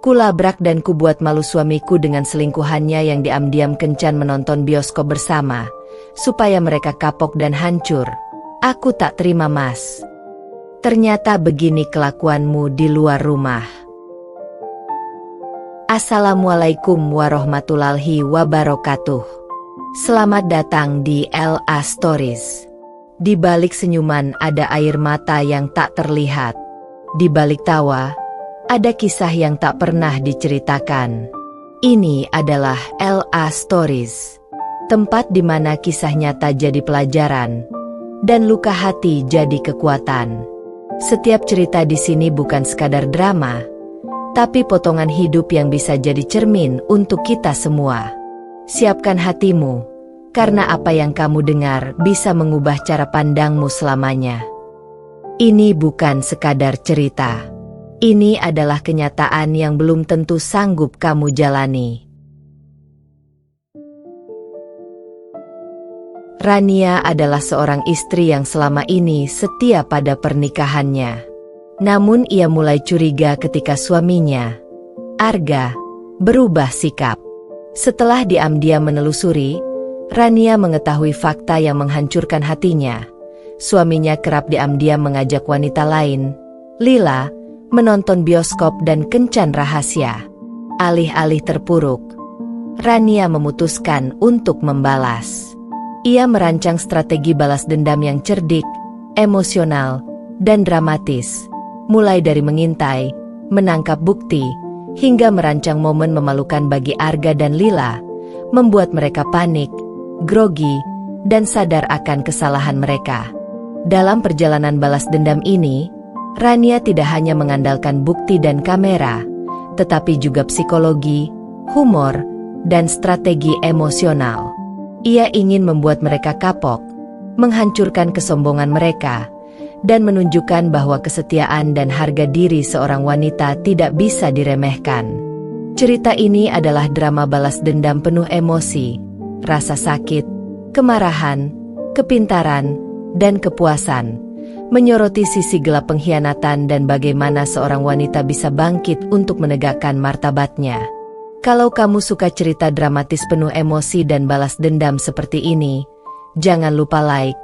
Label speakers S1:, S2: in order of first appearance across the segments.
S1: Kulabrak dan kubuat malu suamiku dengan selingkuhannya yang diam-diam kencan menonton bioskop bersama, supaya mereka kapok dan hancur. Aku tak terima, Mas. Ternyata begini kelakuanmu di luar rumah. Assalamualaikum warahmatullahi wabarakatuh. Selamat datang di LA Stories. Di balik senyuman ada air mata yang tak terlihat. Di balik tawa, ada kisah yang tak pernah diceritakan. Ini adalah LA Stories. Tempat di mana kisah nyata jadi pelajaran, dan luka hati jadi kekuatan. Setiap cerita di sini bukan sekadar drama, tapi potongan hidup yang bisa jadi cermin untuk kita semua. Siapkan hatimu, karena apa yang kamu dengar bisa mengubah cara pandangmu selamanya. Ini bukan sekadar cerita. Ini adalah kenyataan yang belum tentu sanggup kamu jalani. Rania adalah seorang istri yang selama ini setia pada pernikahannya. Namun ia mulai curiga ketika suaminya, Arga, berubah sikap. Setelah diam-diam menelusuri, Rania mengetahui fakta yang menghancurkan hatinya. Suaminya kerap diam-diam mengajak wanita lain, Lila, menonton bioskop dan kencan rahasia. Alih-alih terpuruk, Rania memutuskan untuk membalas. Ia merancang strategi balas dendam yang cerdik, emosional, dan dramatis. Mulai dari mengintai, menangkap bukti, hingga merancang momen memalukan bagi Arga dan Lila, membuat mereka panik, grogi, dan sadar akan kesalahan mereka. Dalam perjalanan balas dendam ini, Rania tidak hanya mengandalkan bukti dan kamera, tetapi juga psikologi, humor, dan strategi emosional. Ia ingin membuat mereka kapok, menghancurkan kesombongan mereka, dan menunjukkan bahwa kesetiaan dan harga diri seorang wanita tidak bisa diremehkan. Cerita ini adalah drama balas dendam penuh emosi, rasa sakit, kemarahan, kepintaran, dan kepuasan, menyoroti sisi gelap pengkhianatan dan bagaimana seorang wanita bisa bangkit untuk menegakkan martabatnya. Kalau kamu suka cerita dramatis penuh emosi dan balas dendam seperti ini, jangan lupa like,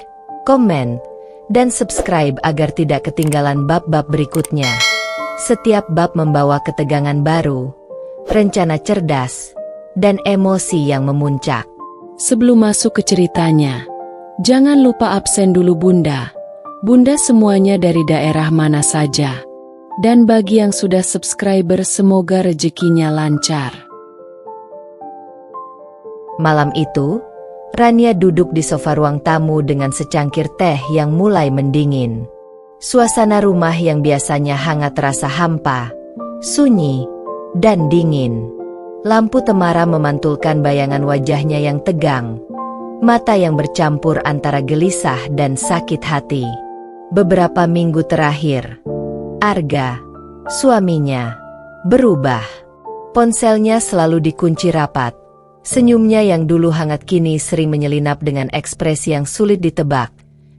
S1: komen, dan subscribe agar tidak ketinggalan bab-bab berikutnya. Setiap bab membawa ketegangan baru, rencana cerdas, dan emosi yang memuncak.
S2: Sebelum masuk ke ceritanya, jangan lupa absen dulu Bunda. Bunda semuanya dari daerah mana saja. Dan bagi yang sudah subscriber semoga rezekinya lancar.
S1: Malam itu, Rania duduk di sofa ruang tamu dengan secangkir teh yang mulai mendingin. Suasana rumah yang biasanya hangat terasa hampa, sunyi, dan dingin. Lampu temara memantulkan bayangan wajahnya yang tegang, mata yang bercampur antara gelisah dan sakit hati. Beberapa minggu terakhir, Arga, suaminya, berubah. Ponselnya selalu dikunci rapat. Senyumnya yang dulu hangat kini sering menyelinap dengan ekspresi yang sulit ditebak,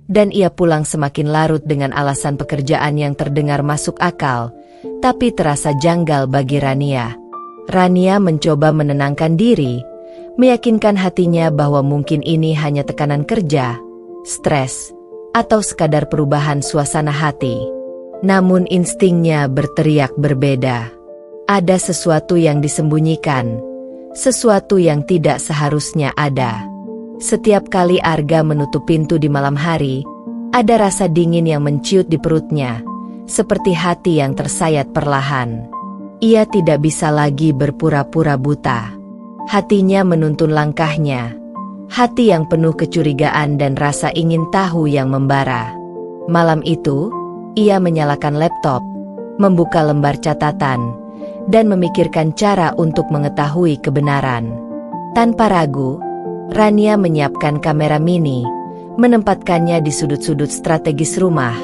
S1: dan ia pulang semakin larut dengan alasan pekerjaan yang terdengar masuk akal, tapi terasa janggal bagi Rania. Rania mencoba menenangkan diri, meyakinkan hatinya bahwa mungkin ini hanya tekanan kerja, stres, atau sekadar perubahan suasana hati. Namun instingnya berteriak berbeda. Ada sesuatu yang disembunyikan. Sesuatu yang tidak seharusnya ada. Setiap kali Arga menutup pintu di malam hari, ada rasa dingin yang menciut di perutnya, seperti hati yang tersayat perlahan. Ia tidak bisa lagi berpura-pura buta. Hatinya menuntun langkahnya, hati yang penuh kecurigaan dan rasa ingin tahu yang membara. Malam itu, ia menyalakan laptop, membuka lembar catatan, dan memikirkan cara untuk mengetahui kebenaran. Tanpa ragu, Rania menyiapkan kamera mini, menempatkannya di sudut-sudut strategis rumah,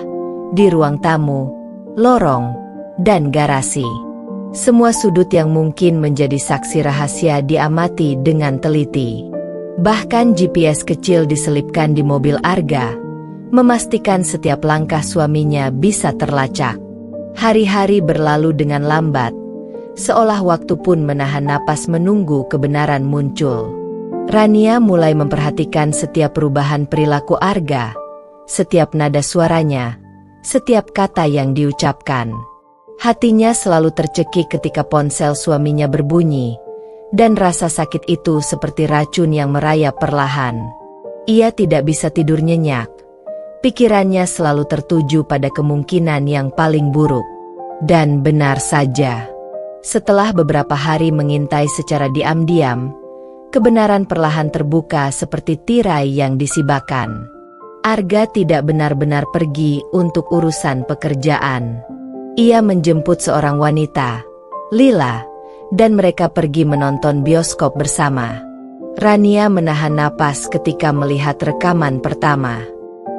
S1: di ruang tamu, lorong, dan garasi. Semua sudut yang mungkin menjadi saksi rahasia diamati dengan teliti. Bahkan GPS kecil diselipkan di mobil Arga, memastikan setiap langkah suaminya bisa terlacak. Hari-hari berlalu dengan lambat. seolah waktu pun menahan napas menunggu kebenaran muncul. Rania mulai memperhatikan setiap perubahan perilaku Arga, setiap nada suaranya, setiap kata yang diucapkan. Hatinya selalu tercekik ketika ponsel suaminya berbunyi, dan rasa sakit itu seperti racun yang merayap perlahan. Ia tidak bisa tidur nyenyak. Pikirannya selalu tertuju pada kemungkinan yang paling buruk. Dan benar saja. Setelah beberapa hari mengintai secara diam-diam, kebenaran perlahan terbuka seperti tirai yang disibakan. Arga tidak benar-benar pergi untuk urusan pekerjaan. Ia menjemput seorang wanita, Lila, dan mereka pergi menonton bioskop bersama. Rania menahan napas ketika melihat rekaman pertama.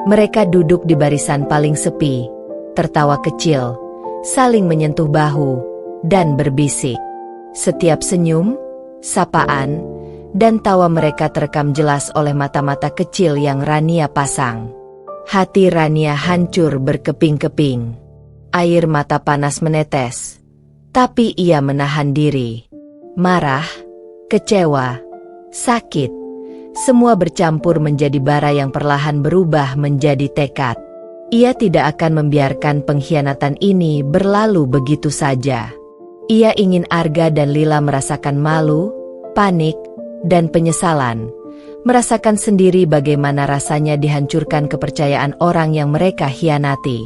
S1: Mereka duduk di barisan paling sepi, tertawa kecil, saling menyentuh bahu, dan berbisik. Setiap senyum, sapaan, dan tawa mereka terekam jelas oleh mata-mata kecil yang Rania pasang. Hati Rania hancur berkeping-keping. Air mata panas menetes. Tapi ia menahan diri. Marah, kecewa, sakit. Semua bercampur menjadi bara yang perlahan berubah menjadi tekad. Ia tidak akan membiarkan pengkhianatan ini berlalu begitu saja. Ia ingin Arga dan Lila merasakan malu, panik, dan penyesalan. Merasakan sendiri bagaimana rasanya dihancurkan kepercayaan orang yang mereka hianati.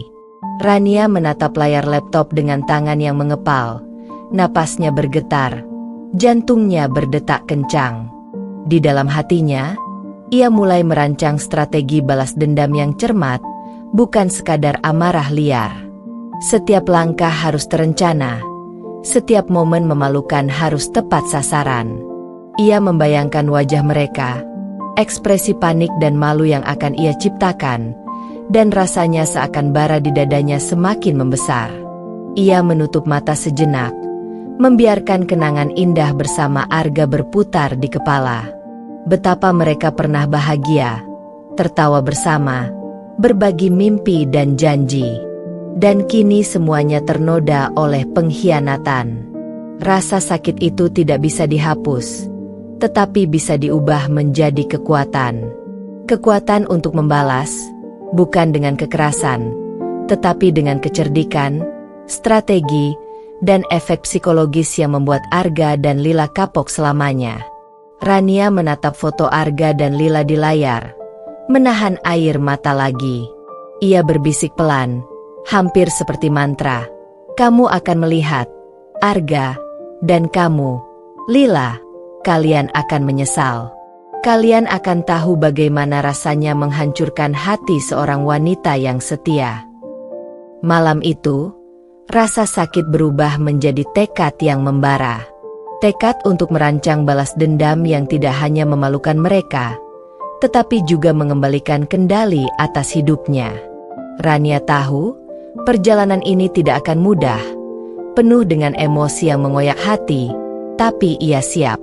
S1: Rania menatap layar laptop dengan tangan yang mengepal. Napasnya bergetar. Jantungnya berdetak kencang. Di dalam hatinya, ia mulai merancang strategi balas dendam yang cermat, bukan sekadar amarah liar. Setiap langkah harus terencana. Setiap momen memalukan harus tepat sasaran. Ia membayangkan wajah mereka, ekspresi panik dan malu yang akan ia ciptakan, dan rasanya seakan bara di dadanya semakin membesar. Ia menutup mata sejenak, membiarkan kenangan indah bersama Arga berputar di kepala. Betapa mereka pernah bahagia, tertawa bersama, berbagi mimpi dan janji. Dan kini semuanya ternoda oleh pengkhianatan. Rasa sakit itu tidak bisa dihapus, tetapi bisa diubah menjadi kekuatan. Kekuatan untuk membalas, bukan dengan kekerasan, tetapi dengan kecerdikan, strategi, dan efek psikologis yang membuat Arga dan Lila kapok selamanya. Rania menatap foto Arga dan Lila di layar, menahan air mata lagi. Ia berbisik pelan, hampir seperti mantra. Kamu akan melihat, Arga, dan kamu, Lila, kalian akan menyesal. Kalian akan tahu bagaimana rasanya menghancurkan hati seorang wanita yang setia. Malam itu, rasa sakit berubah menjadi tekad yang membara. Tekad untuk merancang balas dendam yang tidak hanya memalukan mereka, tetapi juga mengembalikan kendali atas hidupnya. Rania tahu, perjalanan ini tidak akan mudah, penuh dengan emosi yang mengoyak hati, tapi ia siap.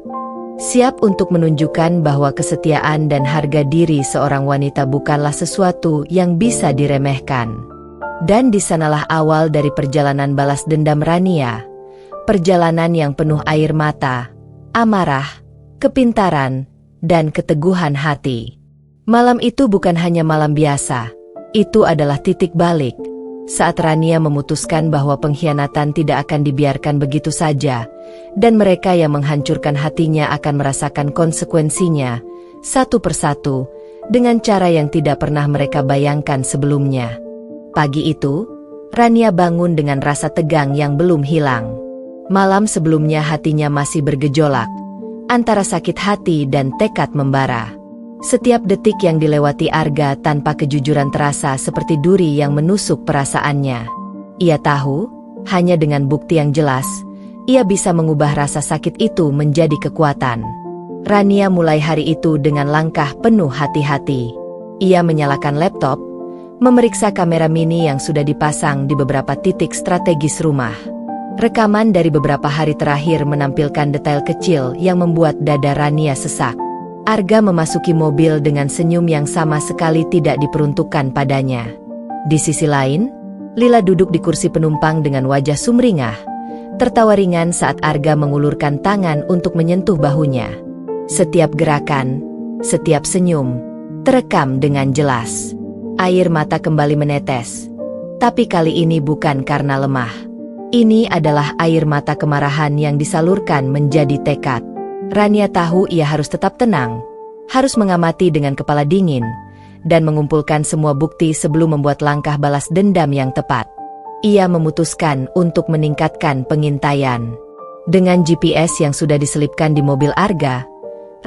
S1: Siap untuk menunjukkan bahwa kesetiaan dan harga diri seorang wanita bukanlah sesuatu yang bisa diremehkan. Dan di sanalah awal dari perjalanan balas dendam Rania. Perjalanan yang penuh air mata, amarah, kepintaran, dan keteguhan hati. Malam itu bukan hanya malam biasa. Itu adalah titik balik. Saat Rania memutuskan bahwa pengkhianatan tidak akan dibiarkan begitu saja, dan mereka yang menghancurkan hatinya akan merasakan konsekuensinya, satu persatu, dengan cara yang tidak pernah mereka bayangkan sebelumnya. Pagi itu, Rania bangun dengan rasa tegang yang belum hilang. Malam sebelumnya hatinya masih bergejolak, antara sakit hati dan tekad membara. Setiap detik yang dilewati Arga tanpa kejujuran terasa seperti duri yang menusuk perasaannya. Ia tahu, hanya dengan bukti yang jelas, ia bisa mengubah rasa sakit itu menjadi kekuatan. Rania mulai hari itu dengan langkah penuh hati-hati. Ia menyalakan laptop, memeriksa kamera mini yang sudah dipasang di beberapa titik strategis rumah. Rekaman dari beberapa hari terakhir menampilkan detail kecil yang membuat dada Rania sesak. Arga memasuki mobil dengan senyum yang sama sekali tidak diperuntukkan padanya. Di sisi lain, Lila duduk di kursi penumpang dengan wajah sumringah, tertawa ringan saat Arga mengulurkan tangan untuk menyentuh bahunya. Setiap gerakan, setiap senyum, terekam dengan jelas. Air mata kembali menetes. Tapi kali ini bukan karena lemah. Ini adalah air mata kemarahan yang disalurkan menjadi tekad. Rania tahu ia harus tetap tenang, harus mengamati dengan kepala dingin, dan mengumpulkan semua bukti sebelum membuat langkah balas dendam yang tepat. Ia memutuskan untuk meningkatkan pengintaian. Dengan GPS yang sudah diselipkan di mobil Arga,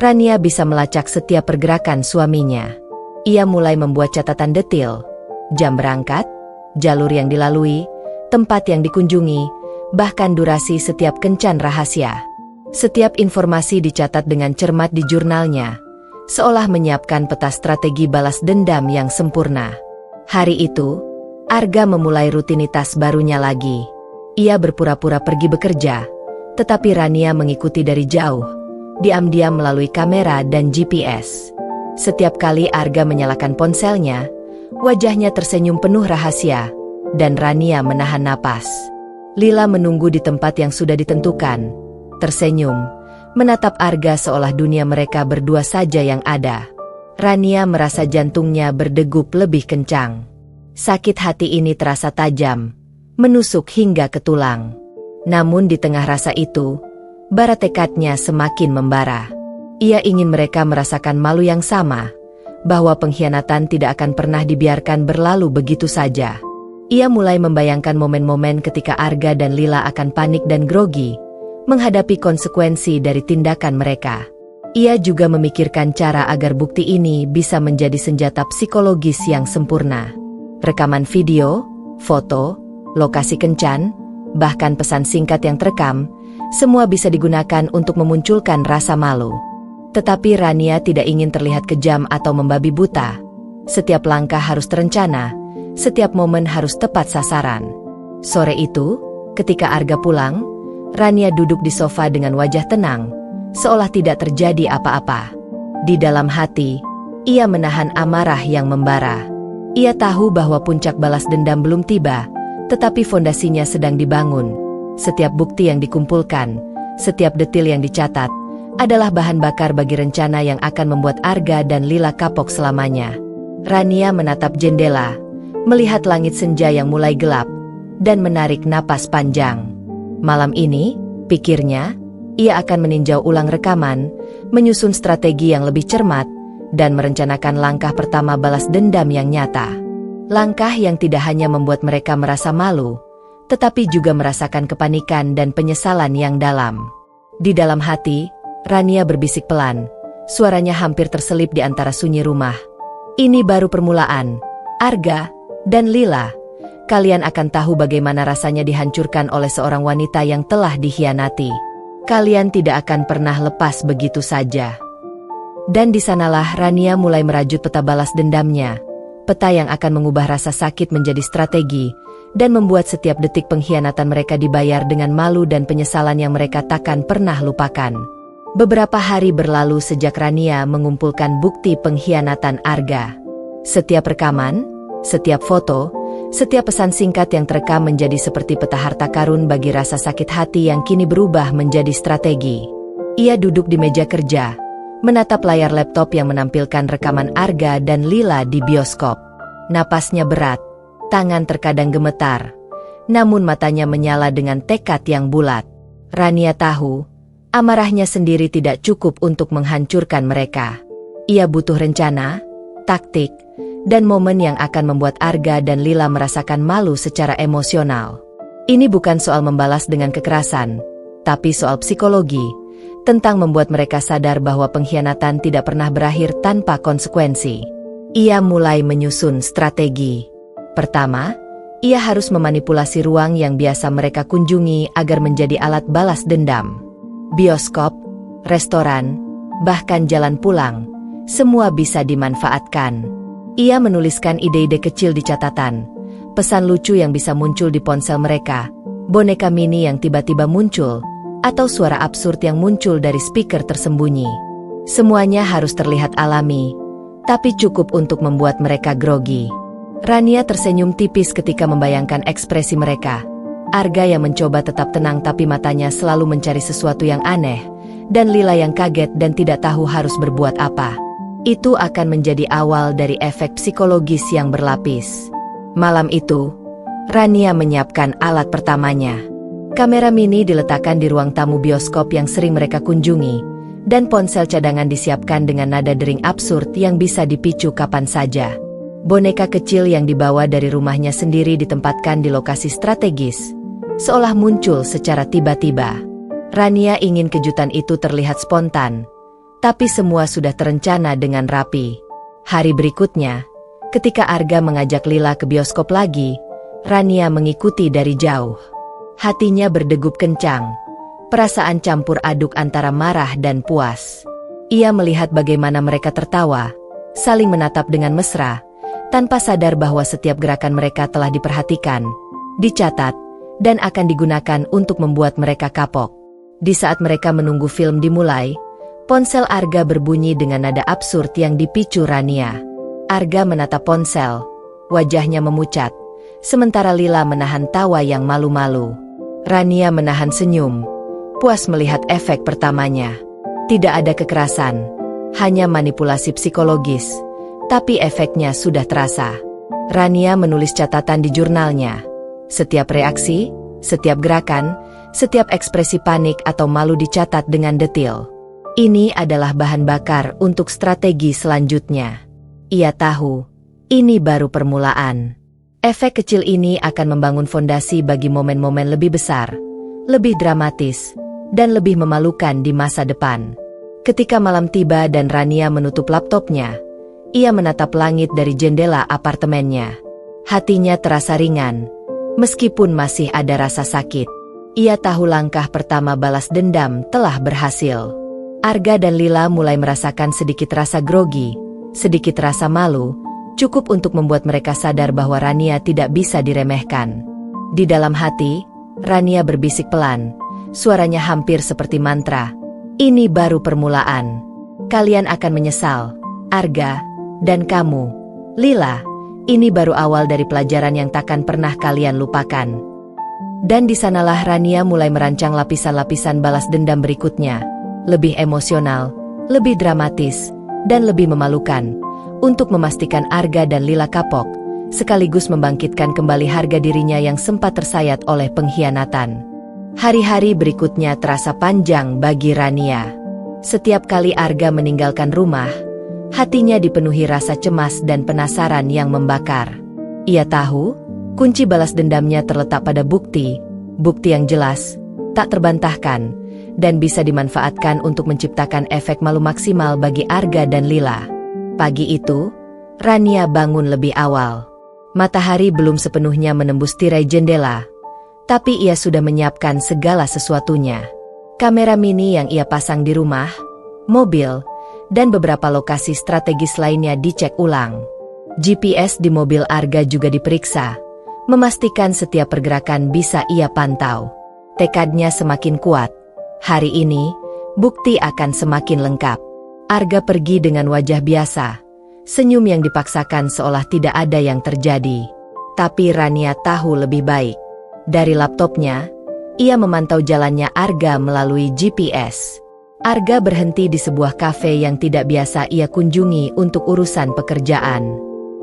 S1: Rania bisa melacak setiap pergerakan suaminya. Ia mulai membuat catatan detil, jam berangkat, jalur yang dilalui, tempat yang dikunjungi, bahkan durasi setiap kencan rahasia. Setiap informasi dicatat dengan cermat di jurnalnya, seolah menyiapkan peta strategi balas dendam yang sempurna. Hari itu, Arga memulai rutinitas barunya lagi. Ia berpura-pura pergi bekerja, tetapi Rania mengikuti dari jauh, diam-diam melalui kamera dan GPS. Setiap kali Arga menyalakan ponselnya, wajahnya tersenyum penuh rahasia, dan Rania menahan napas. Lila menunggu di tempat yang sudah ditentukan, tersenyum, menatap Arga seolah dunia mereka berdua saja yang ada. Rania merasa jantungnya berdegup lebih kencang. Sakit hati ini terasa tajam, menusuk hingga ke tulang. Namun di tengah rasa itu, bara tekadnya semakin membara. Ia ingin mereka merasakan malu yang sama, bahwa pengkhianatan tidak akan pernah dibiarkan berlalu begitu saja. Ia mulai membayangkan momen-momen ketika Arga dan Lila akan panik dan grogi, menghadapi konsekuensi dari tindakan mereka. Ia juga memikirkan cara agar bukti ini bisa menjadi senjata psikologis yang sempurna. Rekaman video, foto, lokasi kencan, bahkan pesan singkat yang terekam, semua bisa digunakan untuk memunculkan rasa malu. Tetapi Rania tidak ingin terlihat kejam atau membabi buta. Setiap langkah harus terencana, setiap momen harus tepat sasaran. Sore itu, ketika Arga pulang, Rania duduk di sofa dengan wajah tenang, seolah tidak terjadi apa-apa. Di dalam hati, ia menahan amarah yang membara. Ia tahu bahwa puncak balas dendam belum tiba, tetapi fondasinya sedang dibangun. Setiap bukti yang dikumpulkan, setiap detil yang dicatat, adalah bahan bakar bagi rencana yang akan membuat Arga dan Lila kapok selamanya. Rania menatap jendela, melihat langit senja yang mulai gelap, dan menarik napas panjang. Malam ini, pikirnya, ia akan meninjau ulang rekaman, menyusun strategi yang lebih cermat, dan merencanakan langkah pertama balas dendam yang nyata. Langkah yang tidak hanya membuat mereka merasa malu, tetapi juga merasakan kepanikan dan penyesalan yang dalam. Di dalam hati, Rania berbisik pelan, suaranya hampir terselip di antara sunyi rumah. Ini baru permulaan, Arga dan Lila. Kalian akan tahu bagaimana rasanya dihancurkan oleh seorang wanita yang telah dikhianati. Kalian tidak akan pernah lepas begitu saja. Dan di sanalah Rania mulai merajut peta balas dendamnya, peta yang akan mengubah rasa sakit menjadi strategi, dan membuat setiap detik pengkhianatan mereka dibayar dengan malu dan penyesalan yang mereka takkan pernah lupakan. Beberapa hari berlalu sejak Rania mengumpulkan bukti pengkhianatan Arga. Setiap rekaman, setiap foto, setiap pesan singkat yang terekam menjadi seperti peta harta karun bagi rasa sakit hati yang kini berubah menjadi strategi. Ia duduk di meja kerja, menatap layar laptop yang menampilkan rekaman Arga dan Lila di bioskop. Napasnya berat, tangan terkadang gemetar, namun matanya menyala dengan tekad yang bulat. Rania tahu, amarahnya sendiri tidak cukup untuk menghancurkan mereka. Ia butuh rencana, taktik, dan momen yang akan membuat Arga dan Lila merasakan malu secara emosional. Ini bukan soal membalas dengan kekerasan, tapi soal psikologi, tentang membuat mereka sadar bahwa pengkhianatan tidak pernah berakhir tanpa konsekuensi. Ia mulai menyusun strategi. Pertama, ia harus memanipulasi ruang yang biasa mereka kunjungi agar menjadi alat balas dendam. Bioskop, restoran, bahkan jalan pulang, semua bisa dimanfaatkan. Ia menuliskan ide-ide kecil di catatan, pesan lucu yang bisa muncul di ponsel mereka, boneka mini yang tiba-tiba muncul, atau suara absurd yang muncul dari speaker tersembunyi. Semuanya harus terlihat alami, tapi cukup untuk membuat mereka grogi. Rania tersenyum tipis ketika membayangkan ekspresi mereka, Arga yang mencoba tetap tenang tapi matanya selalu mencari sesuatu yang aneh, dan Lila yang kaget dan tidak tahu harus berbuat apa. Itu akan menjadi awal dari efek psikologis yang berlapis. Malam itu, Rania menyiapkan alat pertamanya. Kamera mini diletakkan di ruang tamu bioskop yang sering mereka kunjungi, dan ponsel cadangan disiapkan dengan nada dering absurd yang bisa dipicu kapan saja. Boneka kecil yang dibawa dari rumahnya sendiri ditempatkan di lokasi strategis, seolah muncul secara tiba-tiba. Rania ingin kejutan itu terlihat spontan, tapi semua sudah terencana dengan rapi. Hari berikutnya, ketika Arga mengajak Lila ke bioskop lagi, Rania mengikuti dari jauh. Hatinya berdegup kencang, perasaan campur aduk antara marah dan puas. Ia melihat bagaimana mereka tertawa, saling menatap dengan mesra, tanpa sadar bahwa setiap gerakan mereka telah diperhatikan, dicatat, dan akan digunakan untuk membuat mereka kapok. Di saat mereka menunggu film dimulai, ponsel Arga berbunyi dengan nada absurd yang dipicu Rania. Arga menatap ponsel, wajahnya memucat, sementara Lila menahan tawa yang malu-malu. Rania menahan senyum, puas melihat efek pertamanya. Tidak ada kekerasan, hanya manipulasi psikologis. Tapi efeknya sudah terasa. Rania menulis catatan di jurnalnya. Setiap reaksi, setiap gerakan, setiap ekspresi panik atau malu dicatat dengan detil. Ini adalah bahan bakar untuk strategi selanjutnya. Ia tahu, ini baru permulaan. Efek kecil ini akan membangun fondasi bagi momen-momen lebih besar, lebih dramatis, dan lebih memalukan di masa depan. Ketika malam tiba dan Rania menutup laptopnya, ia menatap langit dari jendela apartemennya. Hatinya terasa ringan, meskipun masih ada rasa sakit. Ia tahu langkah pertama balas dendam telah berhasil. Arga dan Lila mulai merasakan sedikit rasa grogi, sedikit rasa malu, cukup untuk membuat mereka sadar bahwa Rania tidak bisa diremehkan. Di dalam hati, Rania berbisik pelan, suaranya hampir seperti mantra. Ini baru permulaan. Kalian akan menyesal, Arga. Dan kamu, Lila, ini baru awal dari pelajaran yang takkan pernah kalian lupakan. Dan di sanalah Rania mulai merancang lapisan-lapisan balas dendam berikutnya, lebih emosional, lebih dramatis, dan lebih memalukan, untuk memastikan Arga dan Lila kapok, sekaligus membangkitkan kembali harga dirinya yang sempat tersayat oleh pengkhianatan. Hari-hari berikutnya terasa panjang bagi Rania. Setiap kali Arga meninggalkan rumah, hatinya dipenuhi rasa cemas dan penasaran yang membakar. Ia tahu, kunci balas dendamnya terletak pada bukti yang jelas, tak terbantahkan, dan bisa dimanfaatkan untuk menciptakan efek malu maksimal bagi Arga dan Lila. Pagi itu, Rania bangun lebih awal. Matahari belum sepenuhnya menembus tirai jendela, tapi ia sudah menyiapkan segala sesuatunya. Kamera mini yang ia pasang di rumah, mobil, dan beberapa lokasi strategis lainnya dicek ulang. GPS di mobil Arga juga diperiksa, memastikan setiap pergerakan bisa ia pantau. Tekadnya semakin kuat. Hari ini, bukti akan semakin lengkap. Arga pergi dengan wajah biasa, senyum yang dipaksakan seolah tidak ada yang terjadi. Tapi Rania tahu lebih baik. Dari laptopnya, ia memantau jalannya Arga melalui GPS. Arga berhenti di sebuah kafe yang tidak biasa ia kunjungi untuk urusan pekerjaan.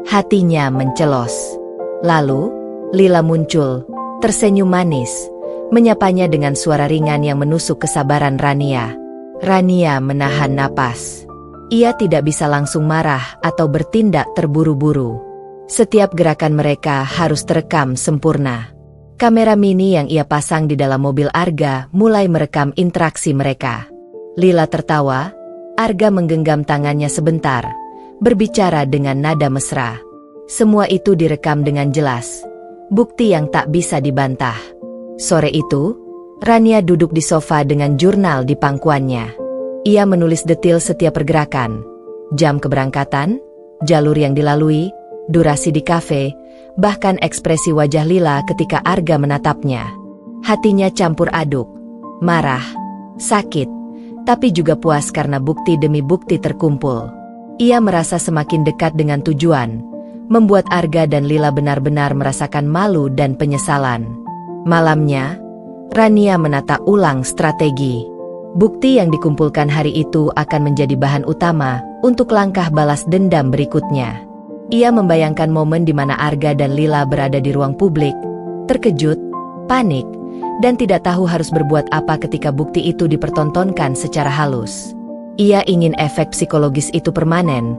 S1: Hatinya mencelos. Lalu, Lila muncul, tersenyum manis, menyapanya dengan suara ringan yang menusuk kesabaran Rania. Rania menahan napas. Ia tidak bisa langsung marah atau bertindak terburu-buru. Setiap gerakan mereka harus terekam sempurna. Kamera mini yang ia pasang di dalam mobil Arga mulai merekam interaksi mereka. Lila tertawa, Arga menggenggam tangannya sebentar, berbicara dengan nada mesra. Semua itu direkam dengan jelas, bukti yang tak bisa dibantah. Sore itu, Rania duduk di sofa dengan jurnal di pangkuannya. Ia menulis detil setiap pergerakan, jam keberangkatan, jalur yang dilalui, durasi di kafe, bahkan ekspresi wajah Lila ketika Arga menatapnya. Hatinya campur aduk, marah, sakit, tapi juga puas karena bukti demi bukti terkumpul. Ia merasa semakin dekat dengan tujuan, membuat Arga dan Lila benar-benar merasakan malu dan penyesalan. Malamnya, Rania menata ulang strategi. Bukti yang dikumpulkan hari itu akan menjadi bahan utama untuk langkah balas dendam berikutnya. Ia membayangkan momen di mana Arga dan Lila berada di ruang publik, terkejut, panik, dan tidak tahu harus berbuat apa ketika bukti itu dipertontonkan secara halus. Ia ingin efek psikologis itu permanen,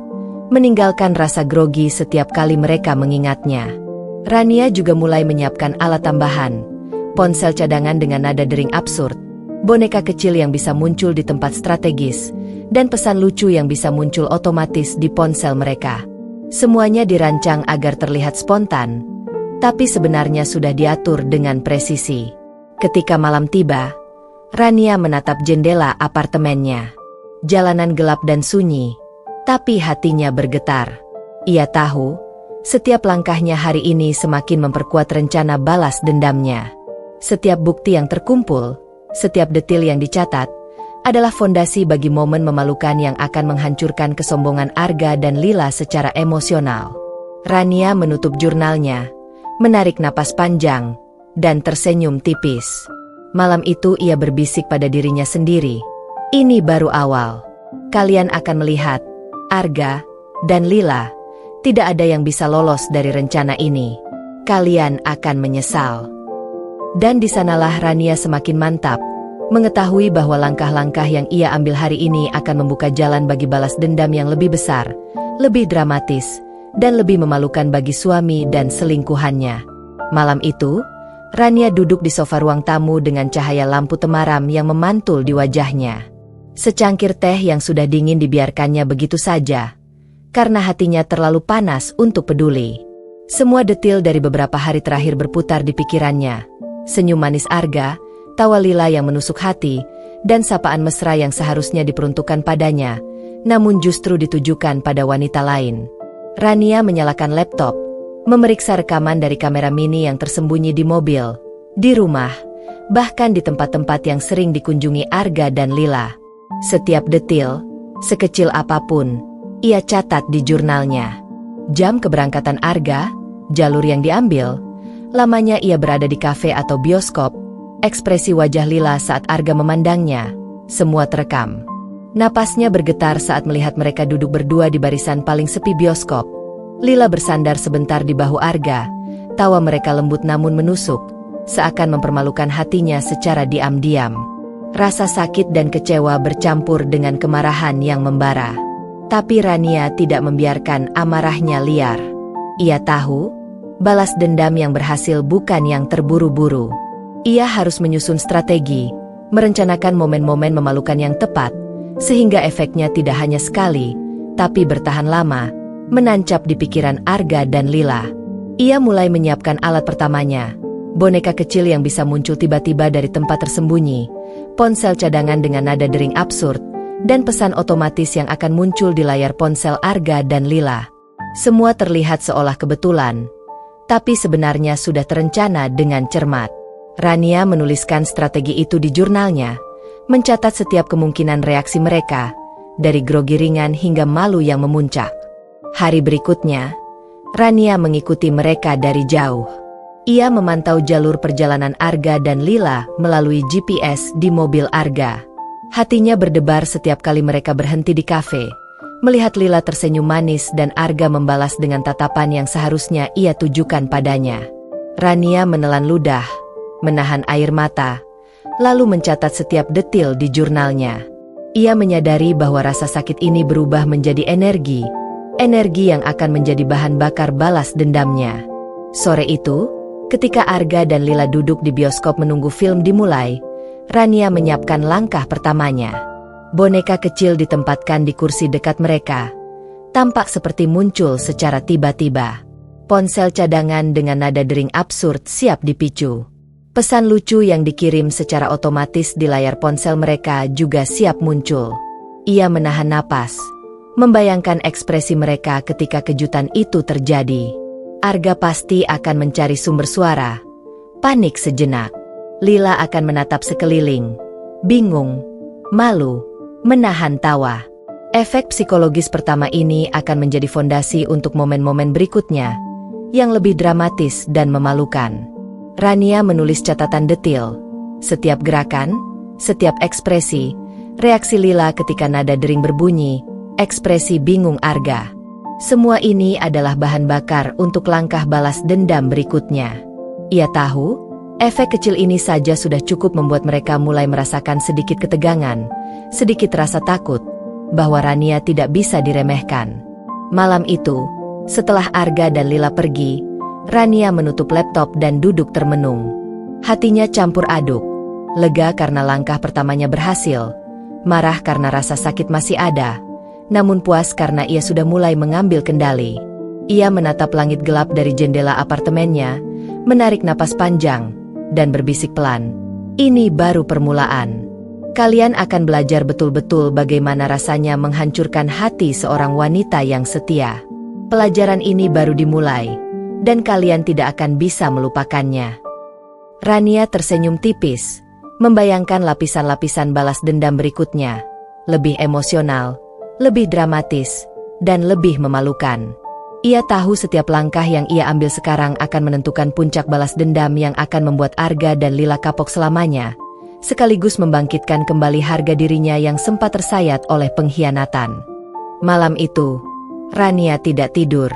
S1: meninggalkan rasa grogi setiap kali mereka mengingatnya. Rania juga mulai menyiapkan alat tambahan, ponsel cadangan dengan nada dering absurd, boneka kecil yang bisa muncul di tempat strategis, dan pesan lucu yang bisa muncul otomatis di ponsel mereka. Semuanya dirancang agar terlihat spontan, tapi sebenarnya sudah diatur dengan presisi. Ketika malam tiba, Rania menatap jendela apartemennya. Jalanan gelap dan sunyi, tapi hatinya bergetar. Ia tahu, setiap langkahnya hari ini semakin memperkuat rencana balas dendamnya. Setiap bukti yang terkumpul, setiap detil yang dicatat, adalah fondasi bagi momen memalukan yang akan menghancurkan kesombongan Arga dan Lila secara emosional. Rania menutup jurnalnya, menarik napas panjang, dan tersenyum tipis. Malam itu ia berbisik pada dirinya sendiri, "Ini baru awal. Kalian akan melihat, Arga dan Lila, tidak ada yang bisa lolos dari rencana ini. Kalian akan menyesal." Dan di sanalah Rania semakin mantap, mengetahui bahwa langkah-langkah yang ia ambil hari ini akan membuka jalan bagi balas dendam yang lebih besar, lebih dramatis, dan lebih memalukan bagi suami dan selingkuhannya. Malam itu, Rania duduk di sofa ruang tamu dengan cahaya lampu temaram yang memantul di wajahnya. Secangkir teh yang sudah dingin dibiarkannya begitu saja, karena hatinya terlalu panas untuk peduli. Semua detil dari beberapa hari terakhir berputar di pikirannya. Senyum manis Arga, tawa Lila yang menusuk hati, dan sapaan mesra yang seharusnya diperuntukkan padanya, namun justru ditujukan pada wanita lain. Rania menyalakan laptop, memeriksa rekaman dari kamera mini yang tersembunyi di mobil, di rumah, bahkan di tempat-tempat yang sering dikunjungi Arga dan Lila. Setiap detil, sekecil apapun, ia catat di jurnalnya. Jam keberangkatan Arga, jalur yang diambil, lamanya ia berada di kafe atau bioskop, ekspresi wajah Lila saat Arga memandangnya, semua terekam. Napasnya bergetar saat melihat mereka duduk berdua di barisan paling sepi bioskop. Lila bersandar sebentar di bahu Arga, tawa mereka lembut namun menusuk, seakan mempermalukan hatinya secara diam-diam. Rasa sakit dan kecewa bercampur dengan kemarahan yang membara. Tapi Rania tidak membiarkan amarahnya liar. Ia tahu, balas dendam yang berhasil bukan yang terburu-buru. Ia harus menyusun strategi, merencanakan momen-momen memalukan yang tepat, sehingga efeknya tidak hanya sekali, tapi bertahan lama, menancap di pikiran Arga dan Lila. Ia mulai menyiapkan alat pertamanya, boneka kecil yang bisa muncul tiba-tiba dari tempat tersembunyi, ponsel cadangan dengan nada dering absurd, dan pesan otomatis yang akan muncul di layar ponsel Arga dan Lila. Semua terlihat seolah kebetulan, tapi sebenarnya sudah terencana dengan cermat. Rania menuliskan strategi itu di jurnalnya, mencatat setiap kemungkinan reaksi mereka, dari grogi ringan hingga malu yang memuncak. Hari berikutnya, Rania mengikuti mereka dari jauh. Ia memantau jalur perjalanan Arga dan Lila melalui GPS di mobil Arga. Hatinya berdebar setiap kali mereka berhenti di kafe, melihat Lila tersenyum manis dan Arga membalas dengan tatapan yang seharusnya ia tujukan padanya. Rania menelan ludah, menahan air mata, lalu mencatat setiap detil di jurnalnya. Ia menyadari bahwa rasa sakit ini berubah menjadi energi yang akan menjadi bahan bakar balas dendamnya. Sore itu, ketika Arga dan Lila duduk di bioskop menunggu film dimulai, Rania menyiapkan langkah pertamanya. Boneka kecil ditempatkan di kursi dekat mereka, tampak seperti muncul secara tiba-tiba. Ponsel cadangan dengan nada dering absurd siap dipicu. Pesan lucu yang dikirim secara otomatis di layar ponsel mereka juga siap muncul. Ia menahan napas, membayangkan ekspresi mereka ketika kejutan itu terjadi. Arga pasti akan mencari sumber suara, panik sejenak. Lila akan menatap sekeliling, bingung, malu, menahan tawa. Efek psikologis pertama ini akan menjadi fondasi untuk momen-momen berikutnya, yang lebih dramatis dan memalukan. Rania menulis catatan detil. Setiap gerakan, setiap ekspresi, reaksi Lila ketika nada dering berbunyi, ekspresi bingung Arga. Semua ini adalah bahan bakar untuk langkah balas dendam berikutnya. Ia tahu, efek kecil ini saja sudah cukup membuat mereka mulai merasakan sedikit ketegangan, sedikit rasa takut, bahwa Rania tidak bisa diremehkan. Malam itu, setelah Arga dan Lila pergi, Rania menutup laptop dan duduk termenung. Hatinya campur aduk, lega karena langkah pertamanya berhasil, marah karena rasa sakit masih ada, namun puas karena ia sudah mulai mengambil kendali. Ia menatap langit gelap dari jendela apartemennya, menarik napas panjang, dan berbisik pelan. Ini baru permulaan. Kalian akan belajar betul-betul bagaimana rasanya menghancurkan hati seorang wanita yang setia. Pelajaran ini baru dimulai, dan kalian tidak akan bisa melupakannya. Rania tersenyum tipis, membayangkan lapisan-lapisan balas dendam berikutnya, lebih emosional, lebih dramatis, dan lebih memalukan. Ia tahu setiap langkah yang ia ambil sekarang akan menentukan puncak balas dendam yang akan membuat Arga dan Lila kapok selamanya, sekaligus membangkitkan kembali harga dirinya yang sempat tersayat oleh pengkhianatan. Malam itu, Rania tidak tidur.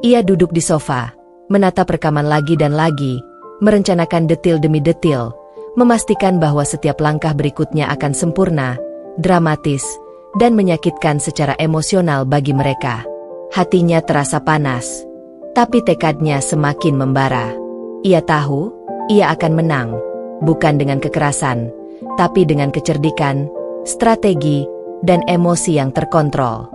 S1: Ia duduk di sofa, menatap rekaman lagi dan lagi, merencanakan detil demi detil, memastikan bahwa setiap langkah berikutnya akan sempurna, dramatis, dan menyakitkan secara emosional bagi mereka. Hatinya terasa panas, tapi tekadnya semakin membara. Ia tahu, ia akan menang, bukan dengan kekerasan, tapi dengan kecerdikan, strategi, dan emosi yang terkontrol.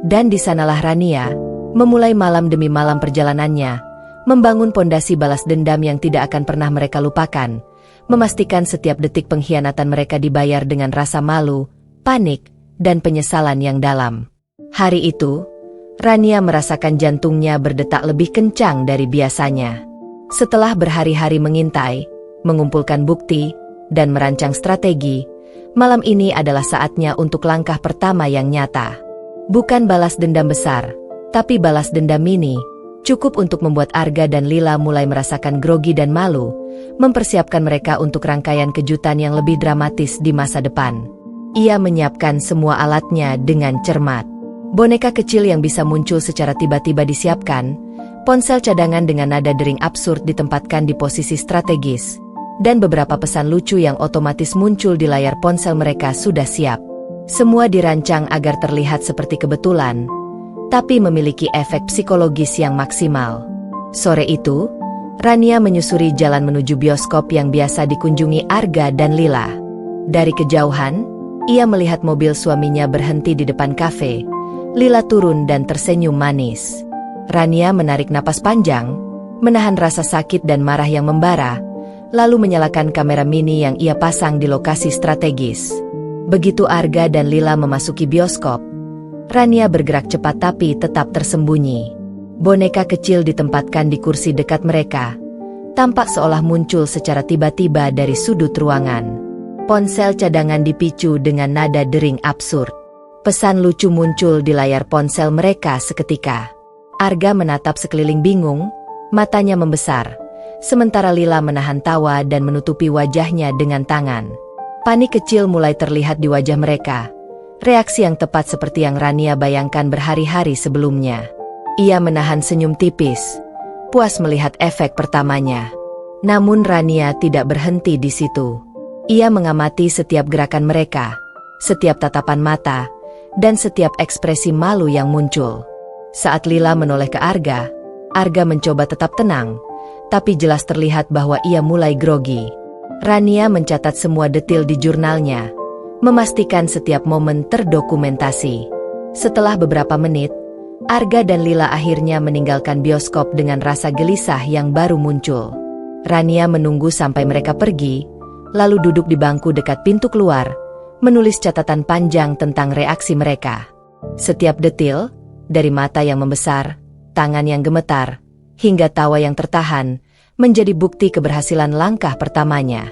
S1: Dan di sanalah Rania, memulai malam demi malam perjalanannya, membangun pondasi balas dendam yang tidak akan pernah mereka lupakan, memastikan setiap detik pengkhianatan mereka dibayar dengan rasa malu, panik, dan penyesalan yang dalam. Hari itu, Rania merasakan jantungnya berdetak lebih kencang dari biasanya. Setelah berhari-hari mengintai, mengumpulkan bukti, dan merancang strategi, malam ini adalah saatnya untuk langkah pertama yang nyata. Bukan balas dendam besar, tapi balas dendam mini, cukup untuk membuat Arga dan Lila mulai merasakan grogi dan malu, mempersiapkan mereka untuk rangkaian kejutan yang lebih dramatis di masa depan. Ia menyiapkan semua alatnya dengan cermat. Boneka kecil yang bisa muncul secara tiba-tiba disiapkan, ponsel cadangan dengan nada dering absurd ditempatkan di posisi strategis, dan beberapa pesan lucu yang otomatis muncul di layar ponsel mereka sudah siap. Semua dirancang agar terlihat seperti kebetulan, tapi memiliki efek psikologis yang maksimal. Sore itu, Rania menyusuri jalan menuju bioskop yang biasa dikunjungi Arga dan Lila. Dari kejauhan, ia melihat mobil suaminya berhenti di depan kafe. Lila turun dan tersenyum manis. Rania menarik napas panjang, menahan rasa sakit dan marah yang membara, lalu menyalakan kamera mini yang ia pasang di lokasi strategis. Begitu Arga dan Lila memasuki bioskop, Rania bergerak cepat tapi tetap tersembunyi. Boneka kecil ditempatkan di kursi dekat mereka, tampak seolah muncul secara tiba-tiba dari sudut ruangan. Ponsel cadangan dipicu dengan nada dering absurd. Pesan lucu muncul di layar ponsel mereka seketika. Arga menatap sekeliling bingung, matanya membesar, sementara Lila menahan tawa dan menutupi wajahnya dengan tangan. Panik kecil mulai terlihat di wajah mereka, reaksi yang tepat seperti yang Rania bayangkan berhari-hari sebelumnya. Ia menahan senyum tipis, puas melihat efek pertamanya. Namun Rania tidak berhenti di situ. Ia mengamati setiap gerakan mereka, setiap tatapan mata, dan setiap ekspresi malu yang muncul. Saat Lila menoleh ke Arga, Arga mencoba tetap tenang, tapi jelas terlihat bahwa ia mulai grogi. Rania mencatat semua detil di jurnalnya, memastikan setiap momen terdokumentasi. Setelah beberapa menit, Arga dan Lila akhirnya meninggalkan bioskop dengan rasa gelisah yang baru muncul. Rania menunggu sampai mereka pergi, lalu duduk di bangku dekat pintu keluar, menulis catatan panjang tentang reaksi mereka. Setiap detil, dari mata yang membesar, tangan yang gemetar, hingga tawa yang tertahan, menjadi bukti keberhasilan langkah pertamanya.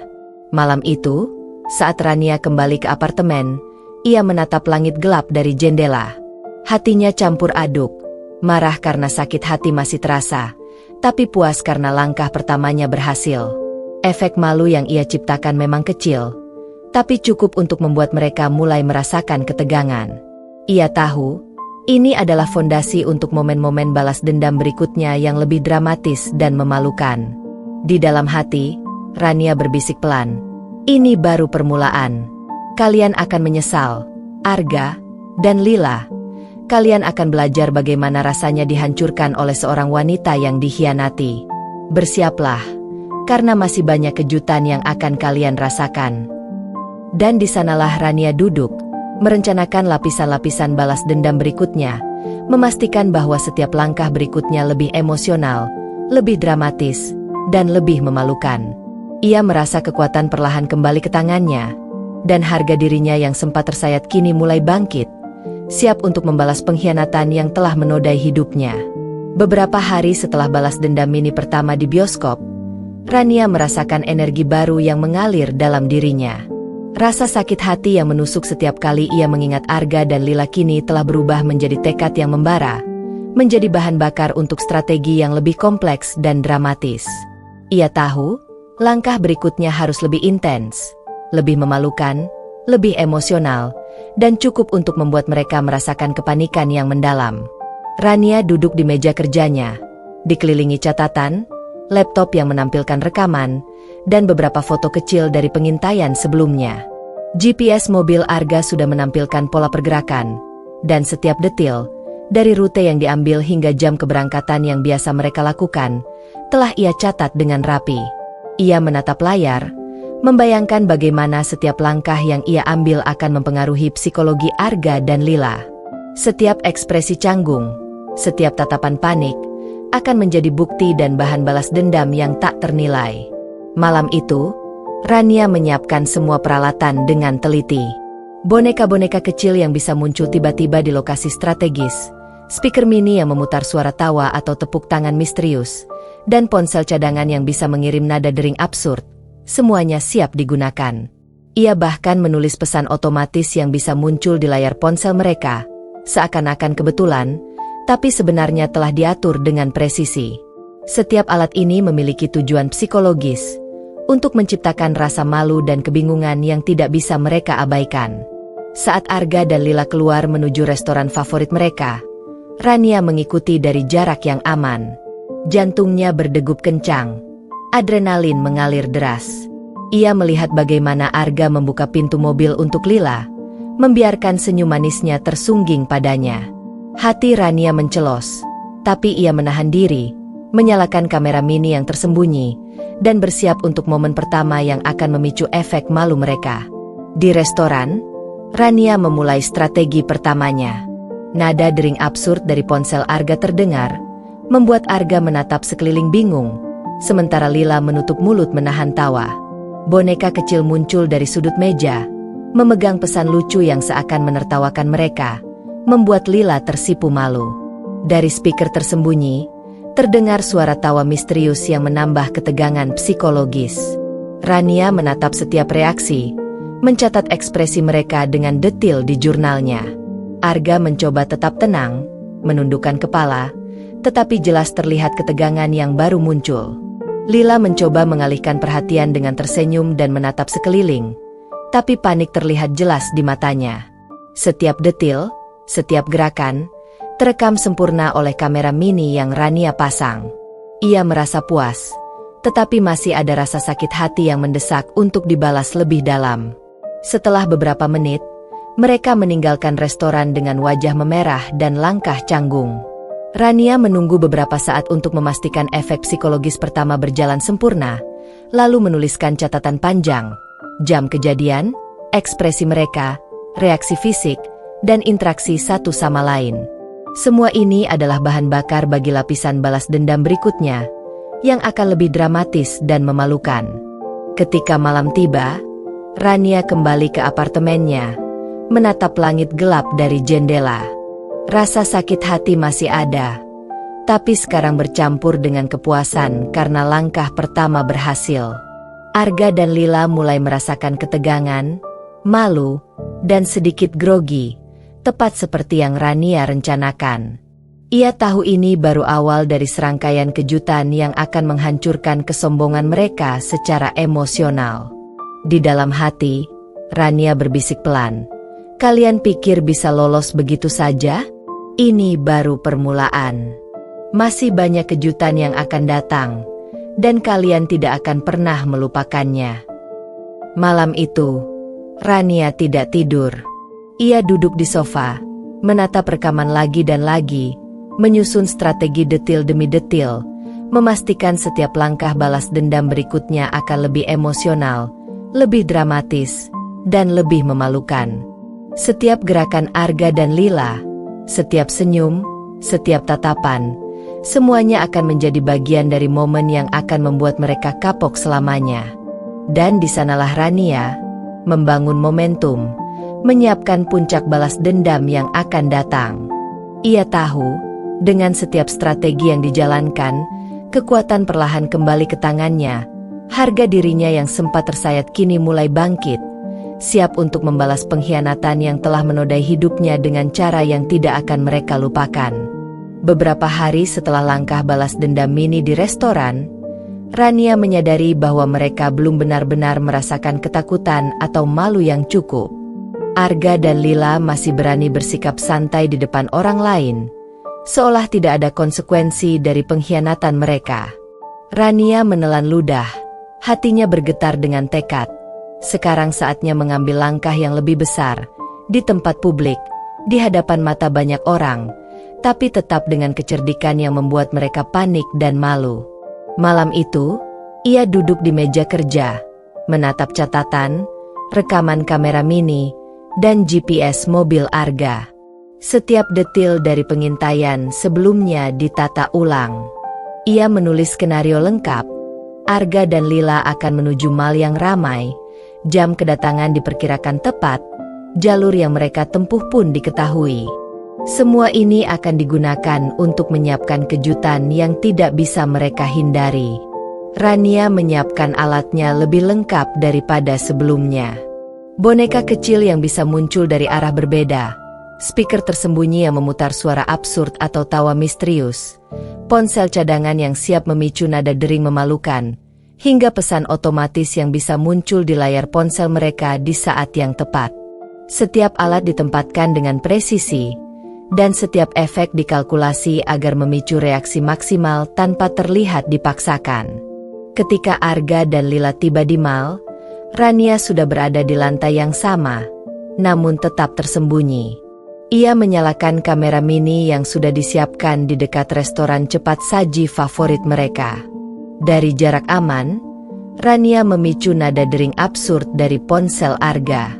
S1: Malam itu, saat Rania kembali ke apartemen, ia menatap langit gelap dari jendela. Hatinya campur aduk, marah karena sakit hati masih terasa, tapi puas karena langkah pertamanya berhasil. Efek malu yang ia ciptakan memang kecil, tapi cukup untuk membuat mereka mulai merasakan ketegangan. Ia tahu, ini adalah fondasi untuk momen-momen balas dendam berikutnya yang lebih dramatis dan memalukan. Di dalam hati, Rania berbisik pelan, "Ini baru permulaan. Kalian akan menyesal, Arga dan Lila. Kalian akan belajar bagaimana rasanya dihancurkan oleh seorang wanita yang dikhianati. Bersiaplah, karena masih banyak kejutan yang akan kalian rasakan." Dan di sanalah Rania duduk, merencanakan lapisan-lapisan balas dendam berikutnya, memastikan bahwa setiap langkah berikutnya lebih emosional, lebih dramatis, dan lebih memalukan. Ia merasa kekuatan perlahan kembali ke tangannya, dan harga dirinya yang sempat tersayat kini mulai bangkit, siap untuk membalas pengkhianatan yang telah menodai hidupnya. Beberapa hari setelah balas dendam mini pertama di bioskop, Rania merasakan energi baru yang mengalir dalam dirinya. Rasa sakit hati yang menusuk setiap kali ia mengingat Arga dan Lila kini telah berubah menjadi tekad yang membara, menjadi bahan bakar untuk strategi yang lebih kompleks dan dramatis. Ia tahu, langkah berikutnya harus lebih intens, lebih memalukan, lebih emosional, dan cukup untuk membuat mereka merasakan kepanikan yang mendalam. Rania duduk di meja kerjanya, dikelilingi catatan, laptop yang menampilkan rekaman, dan beberapa foto kecil dari pengintaian sebelumnya. GPS mobil Arga sudah menampilkan pola pergerakan, dan setiap detil, dari rute yang diambil hingga jam keberangkatan yang biasa mereka lakukan, telah ia catat dengan rapi. Ia menatap layar, membayangkan bagaimana setiap langkah yang ia ambil akan mempengaruhi psikologi Arga dan Lila. Setiap ekspresi canggung, setiap tatapan panik, akan menjadi bukti dan bahan balas dendam yang tak ternilai. Malam itu, Rania menyiapkan semua peralatan dengan teliti. Boneka-boneka kecil yang bisa muncul tiba-tiba di lokasi strategis, speaker mini yang memutar suara tawa atau tepuk tangan misterius, dan ponsel cadangan yang bisa mengirim nada dering absurd, semuanya siap digunakan. Ia bahkan menulis pesan otomatis yang bisa muncul di layar ponsel mereka, seakan-akan kebetulan, tapi sebenarnya telah diatur dengan presisi. Setiap alat ini memiliki tujuan psikologis, untuk menciptakan rasa malu dan kebingungan yang tidak bisa mereka abaikan. Saat Arga dan Lila keluar menuju restoran favorit mereka, Rania mengikuti dari jarak yang aman. Jantungnya berdegup kencang, adrenalin mengalir deras. Ia melihat bagaimana Arga membuka pintu mobil untuk Lila, membiarkan senyum manisnya tersungging padanya. Hati Rania mencelos, tapi ia menahan diri, menyalakan kamera mini yang tersembunyi, dan bersiap untuk momen pertama yang akan memicu efek malu mereka. Di restoran, Rania memulai strategi pertamanya. Nada dering absurd dari ponsel Arga terdengar, membuat Arga menatap sekeliling bingung, sementara Lila menutup mulut menahan tawa. Boneka kecil muncul dari sudut meja, memegang pesan lucu yang seakan menertawakan mereka, membuat Lila tersipu malu. Dari speaker tersembunyi, terdengar suara tawa misterius yang menambah ketegangan psikologis. Rania menatap setiap reaksi, mencatat ekspresi mereka dengan detil di jurnalnya. Arga mencoba tetap tenang, menundukkan kepala, tetapi jelas terlihat ketegangan yang baru muncul. Lila mencoba mengalihkan perhatian dengan tersenyum dan menatap sekeliling, tapi panik terlihat jelas di matanya. Setiap detil, setiap gerakan, terekam sempurna oleh kamera mini yang Rania pasang. Ia merasa puas, tetapi masih ada rasa sakit hati yang mendesak untuk dibalas lebih dalam. Setelah beberapa menit, mereka meninggalkan restoran dengan wajah memerah dan langkah canggung. Rania menunggu beberapa saat untuk memastikan efek psikologis pertama berjalan sempurna, lalu menuliskan catatan panjang, jam kejadian, ekspresi mereka, reaksi fisik, dan interaksi satu sama lain. Semua ini adalah bahan bakar bagi lapisan balas dendam berikutnya, yang akan lebih dramatis dan memalukan. Ketika malam tiba, Rania kembali ke apartemennya, menatap langit gelap dari jendela. Rasa sakit hati masih ada, tapi sekarang bercampur dengan kepuasan karena langkah pertama berhasil. Arga dan Lila mulai merasakan ketegangan, malu, dan sedikit grogi, tepat seperti yang Rania rencanakan. Ia tahu ini baru awal dari serangkaian kejutan yang akan menghancurkan kesombongan mereka secara emosional. Di dalam hati, Rania berbisik pelan. Kalian pikir bisa lolos begitu saja? Ini baru permulaan. Masih banyak kejutan yang akan datang, dan kalian tidak akan pernah melupakannya. Malam itu, Rania tidak tidur. Ia duduk di sofa, menatap rekaman lagi dan lagi, menyusun strategi detil demi detil, memastikan setiap langkah balas dendam berikutnya akan lebih emosional, lebih dramatis, dan lebih memalukan. Setiap gerakan Arga dan Lila, setiap senyum, setiap tatapan, semuanya akan menjadi bagian dari momen yang akan membuat mereka kapok selamanya. Dan di sanalah Rania membangun momentum, menyiapkan puncak balas dendam yang akan datang. Ia tahu, dengan setiap strategi yang dijalankan, kekuatan perlahan kembali ke tangannya. Harga dirinya yang sempat tersayat kini mulai bangkit, siap untuk membalas pengkhianatan yang telah menodai hidupnya dengan cara yang tidak akan mereka lupakan. Beberapa hari setelah langkah balas dendam Mini di restoran, Rania menyadari bahwa mereka belum benar-benar merasakan ketakutan atau malu yang cukup. Arga dan Lila masih berani bersikap santai di depan orang lain, seolah tidak ada konsekuensi dari pengkhianatan mereka. Rania menelan ludah, hatinya bergetar dengan tekad. Sekarang saatnya mengambil langkah yang lebih besar, di tempat publik, di hadapan mata banyak orang, tapi tetap dengan kecerdikan yang membuat mereka panik dan malu. Malam itu, ia duduk di meja kerja, menatap catatan, rekaman kamera mini, dan GPS mobil Arga. Setiap detil dari pengintaian sebelumnya ditata ulang. Ia menulis skenario lengkap. Arga dan Lila akan menuju mal yang ramai. Jam kedatangan diperkirakan tepat. Jalur yang mereka tempuh pun diketahui. Semua ini akan digunakan untuk menyiapkan kejutan yang tidak bisa mereka hindari. Rania menyiapkan alatnya lebih lengkap daripada sebelumnya. Boneka kecil yang bisa muncul dari arah berbeda. Speaker tersembunyi yang memutar suara absurd atau tawa misterius, ponsel cadangan yang siap memicu nada dering memalukan, hingga pesan otomatis yang bisa muncul di layar ponsel mereka di saat yang tepat. Setiap alat ditempatkan dengan presisi, dan setiap efek dikalkulasi agar memicu reaksi maksimal tanpa terlihat dipaksakan. Ketika Arga dan Lila tiba di mal, Rania sudah berada di lantai yang sama, namun tetap tersembunyi. Ia menyalakan kamera mini yang sudah disiapkan di dekat restoran cepat saji favorit mereka. Dari jarak aman, Rania memicu nada dering absurd dari ponsel Arga.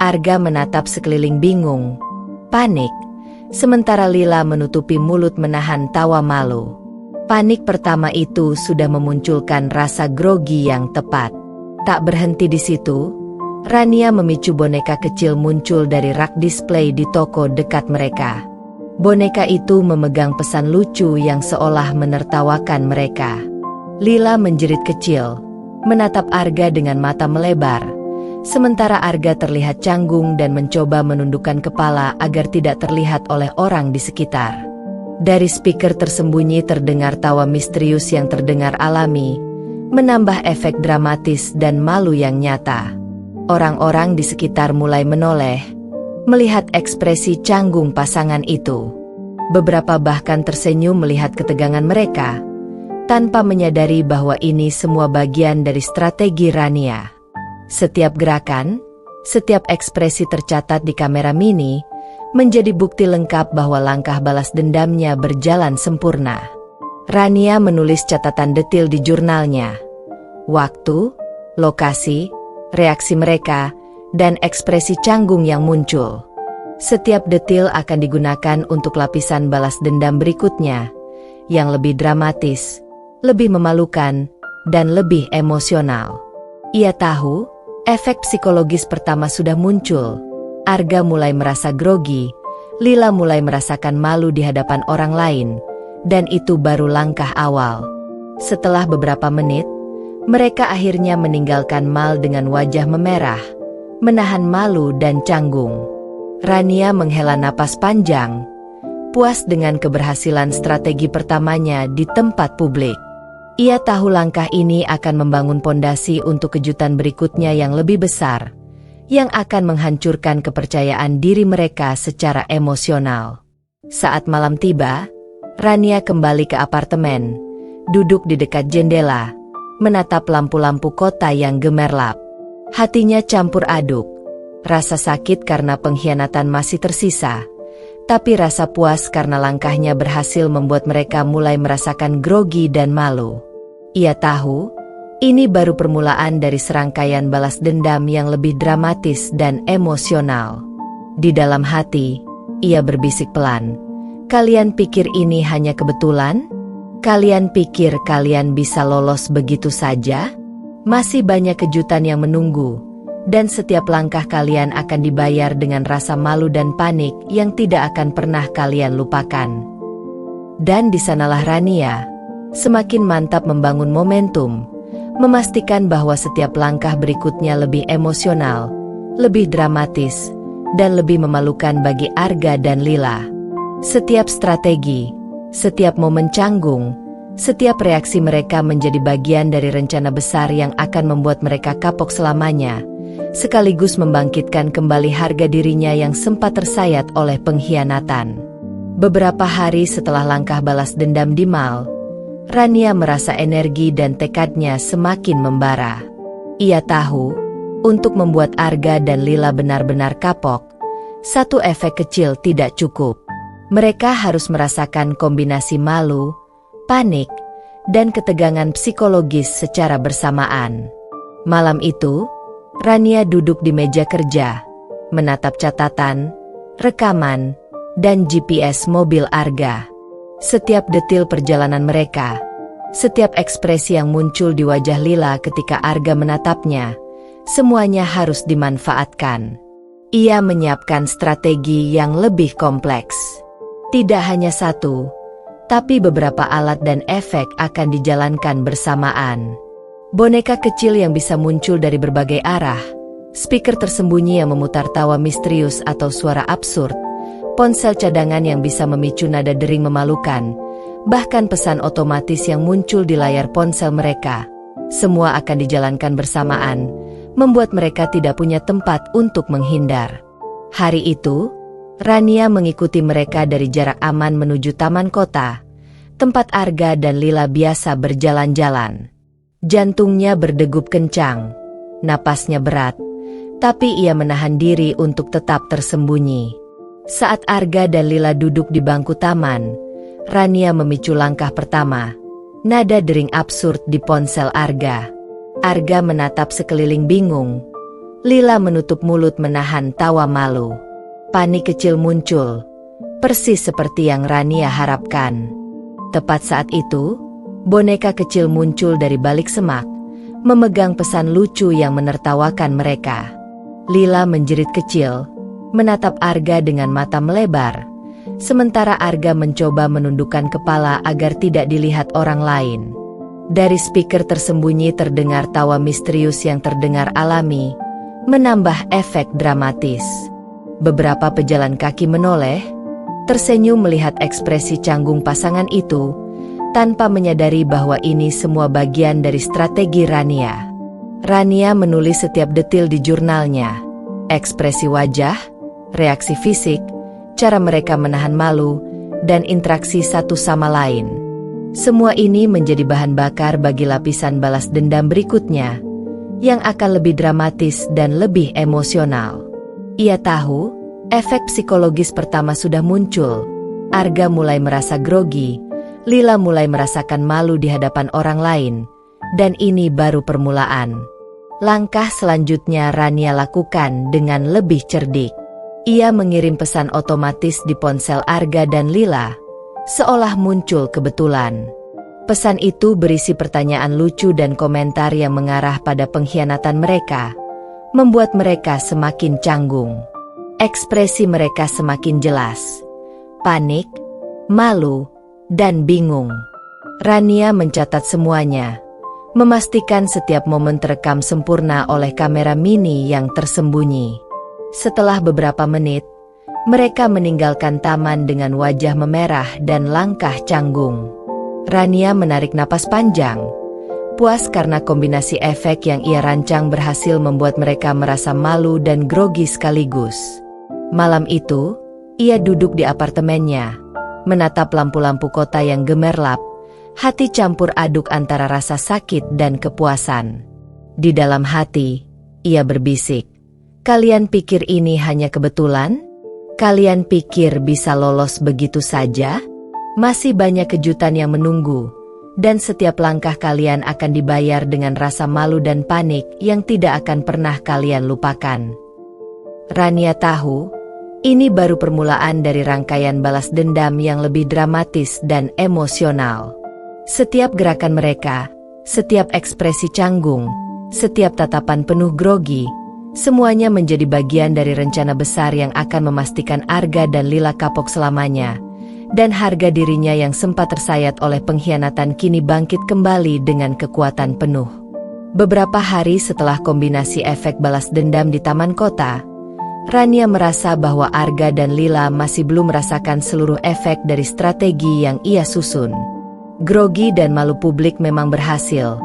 S1: Arga menatap sekeliling bingung, panik, sementara Lila menutupi mulut menahan tawa malu. Panik pertama itu sudah memunculkan rasa grogi yang tepat. Tak berhenti di situ, Rania memicu boneka kecil muncul dari rak display di toko dekat mereka. Boneka itu memegang pesan lucu yang seolah menertawakan mereka. Lila menjerit kecil, menatap Arga dengan mata melebar, sementara Arga terlihat canggung dan mencoba menundukkan kepala agar tidak terlihat oleh orang di sekitar. Dari speaker tersembunyi terdengar tawa misterius yang terdengar alami, menambah efek dramatis dan malu yang nyata. Orang-orang di sekitar mulai menoleh, melihat ekspresi canggung pasangan itu. Beberapa bahkan tersenyum melihat ketegangan mereka, tanpa menyadari bahwa ini semua bagian dari strategi Rania. Setiap gerakan, setiap ekspresi tercatat di kamera mini, menjadi bukti lengkap bahwa langkah balas dendamnya berjalan sempurna. Rania menulis catatan detil di jurnalnya. Waktu, lokasi, reaksi mereka, dan ekspresi canggung yang muncul. Setiap detil akan digunakan untuk lapisan balas dendam berikutnya, yang lebih dramatis, lebih memalukan, dan lebih emosional. Ia tahu, efek psikologis pertama sudah muncul. Arga mulai merasa grogi, Lila mulai merasakan malu di hadapan orang lain, dan itu baru langkah awal. Setelah beberapa menit, mereka akhirnya meninggalkan mal dengan wajah memerah, menahan malu dan canggung. Rania menghela napas panjang, puas dengan keberhasilan strategi pertamanya di tempat publik. Ia tahu langkah ini akan membangun pondasi untuk kejutan berikutnya yang lebih besar, yang akan menghancurkan kepercayaan diri mereka secara emosional. Saat malam tiba, Rania kembali ke apartemen, duduk di dekat jendela, menatap lampu-lampu kota yang gemerlap. Hatinya campur aduk, rasa sakit karena pengkhianatan masih tersisa, tapi rasa puas karena langkahnya berhasil membuat mereka mulai merasakan grogi dan malu. Ia tahu, ini baru permulaan dari serangkaian balas dendam yang lebih dramatis dan emosional. Di dalam hati, ia berbisik pelan, "Kalian pikir ini hanya kebetulan? Kalian pikir kalian bisa lolos begitu saja? Masih banyak kejutan yang menunggu, dan setiap langkah kalian akan dibayar dengan rasa malu dan panik yang tidak akan pernah kalian lupakan." Dan di sanalah Rania semakin mantap membangun momentum, memastikan bahwa setiap langkah berikutnya lebih emosional, lebih dramatis, dan lebih memalukan bagi Arga dan Lila. Setiap strategi, setiap momen canggung, setiap reaksi mereka menjadi bagian dari rencana besar yang akan membuat mereka kapok selamanya, sekaligus membangkitkan kembali harga dirinya yang sempat tersayat oleh pengkhianatan. Beberapa hari setelah langkah balas dendam di mal, Rania merasa energi dan tekadnya semakin membara. Ia tahu, untuk membuat Arga dan Lila benar-benar kapok, satu efek kecil tidak cukup. Mereka harus merasakan kombinasi malu, panik, dan ketegangan psikologis secara bersamaan. Malam itu, Rania duduk di meja kerja, menatap catatan, rekaman, dan GPS mobil Arga. Setiap detil perjalanan mereka, setiap ekspresi yang muncul di wajah Lila ketika Arga menatapnya, semuanya harus dimanfaatkan. Ia menyiapkan strategi yang lebih kompleks. Tidak hanya satu, tapi beberapa alat dan efek akan dijalankan bersamaan. Boneka kecil yang bisa muncul dari berbagai arah, speaker tersembunyi yang memutar tawa misterius atau suara absurd, ponsel cadangan yang bisa memicu nada dering memalukan, bahkan pesan otomatis yang muncul di layar ponsel mereka. Semua akan dijalankan bersamaan, membuat mereka tidak punya tempat untuk menghindar. Hari itu, Rania mengikuti mereka dari jarak aman menuju taman kota, tempat Arga dan Lila biasa berjalan-jalan. Jantungnya berdegup kencang, napasnya berat, tapi ia menahan diri untuk tetap tersembunyi. Saat Arga dan Lila duduk di bangku taman, Rania memicu langkah pertama. Nada dering absurd di ponsel Arga. Arga menatap sekeliling bingung. Lila menutup mulut menahan tawa malu. Panik kecil muncul, persis seperti yang Rania harapkan. Tepat saat itu, boneka kecil muncul dari balik semak, memegang pesan lucu yang menertawakan mereka. Lila menjerit kecil, menatap Arga dengan mata melebar, sementara Arga mencoba menundukkan kepala agar tidak dilihat orang lain. Dari speaker tersembunyi terdengar tawa misterius yang terdengar alami, menambah efek dramatis. Beberapa pejalan kaki menoleh, tersenyum melihat ekspresi canggung pasangan itu, tanpa menyadari bahwa ini semua bagian dari strategi Rania. Rania menulis setiap detil di jurnalnya, ekspresi wajah, reaksi fisik, cara mereka menahan malu, dan interaksi satu sama lain. Semua ini menjadi bahan bakar bagi lapisan balas dendam berikutnya, yang akan lebih dramatis dan lebih emosional. Ia tahu, efek psikologis pertama sudah muncul. Arga mulai merasa grogi, Lila mulai merasakan malu di hadapan orang lain, dan ini baru permulaan. Langkah selanjutnya Rania lakukan dengan lebih cerdik. Ia mengirim pesan otomatis di ponsel Arga dan Lila, seolah muncul kebetulan. Pesan itu berisi pertanyaan lucu dan komentar yang mengarah pada pengkhianatan mereka, membuat mereka semakin canggung. Ekspresi mereka semakin jelas, panik, malu, dan bingung. Rania mencatat semuanya, memastikan setiap momen terekam sempurna oleh kamera mini yang tersembunyi. Setelah beberapa menit, Mereka meninggalkan taman dengan wajah memerah dan langkah canggung. Rania menarik napas panjang, puas karena kombinasi efek yang ia rancang berhasil membuat mereka merasa malu dan grogi sekaligus. Malam itu, ia duduk di apartemennya, menatap lampu-lampu kota yang gemerlap, hati campur aduk antara rasa sakit dan kepuasan. Di dalam hati, ia berbisik, "Kalian pikir ini hanya kebetulan? Kalian pikir bisa lolos begitu saja? Masih banyak kejutan yang menunggu, dan setiap langkah kalian akan dibayar dengan rasa malu dan panik yang tidak akan pernah kalian lupakan." Rania tahu, ini baru permulaan dari rangkaian balas dendam yang lebih dramatis dan emosional. Setiap gerakan mereka, setiap ekspresi canggung, setiap tatapan penuh grogi, semuanya menjadi bagian dari rencana besar yang akan memastikan Arga dan Lila kapok selamanya, dan harga dirinya yang sempat tersayat oleh pengkhianatan kini bangkit kembali dengan kekuatan penuh. Beberapa hari setelah kombinasi efek balas dendam di taman kota, Rania merasa bahwa Arga dan Lila masih belum merasakan seluruh efek dari strategi yang ia susun. Grogi dan malu publik memang berhasil,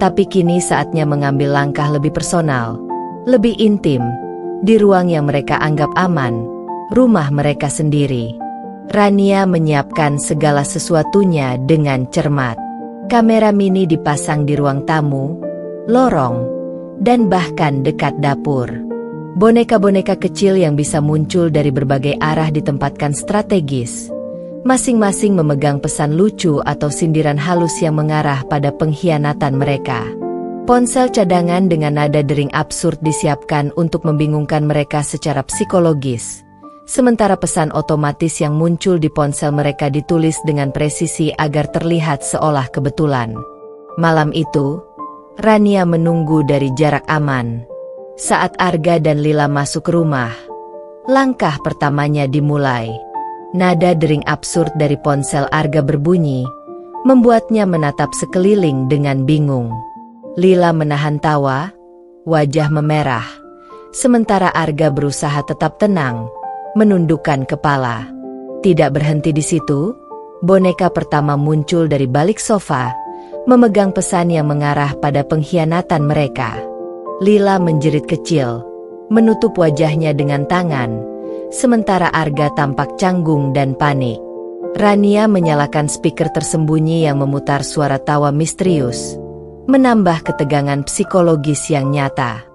S1: tapi kini saatnya mengambil langkah lebih personal, lebih intim, di ruang yang mereka anggap aman, rumah mereka sendiri. Rania menyiapkan segala sesuatunya dengan cermat. Kamera mini dipasang di ruang tamu, lorong, dan bahkan dekat dapur. Boneka-boneka kecil yang bisa muncul dari berbagai arah ditempatkan strategis, masing-masing memegang pesan lucu atau sindiran halus yang mengarah pada pengkhianatan mereka. Ponsel cadangan dengan nada dering absurd disiapkan untuk membingungkan mereka secara psikologis, sementara pesan otomatis yang muncul di ponsel mereka ditulis dengan presisi agar terlihat seolah kebetulan. Malam itu, Rania menunggu dari jarak aman. Saat Arga dan Lila masuk rumah, langkah pertamanya dimulai. Nada dering absurd dari ponsel Arga berbunyi, membuatnya menatap sekeliling dengan bingung. Lila menahan tawa, wajah memerah, sementara Arga berusaha tetap tenang, menundukkan kepala. Tidak berhenti di situ, boneka pertama muncul dari balik sofa, memegang pesan yang mengarah pada pengkhianatan mereka. Lila menjerit kecil, menutup wajahnya dengan tangan, sementara Arga tampak canggung dan panik. Rania menyalakan speaker tersembunyi yang memutar suara tawa misterius, menambah ketegangan psikologis yang nyata.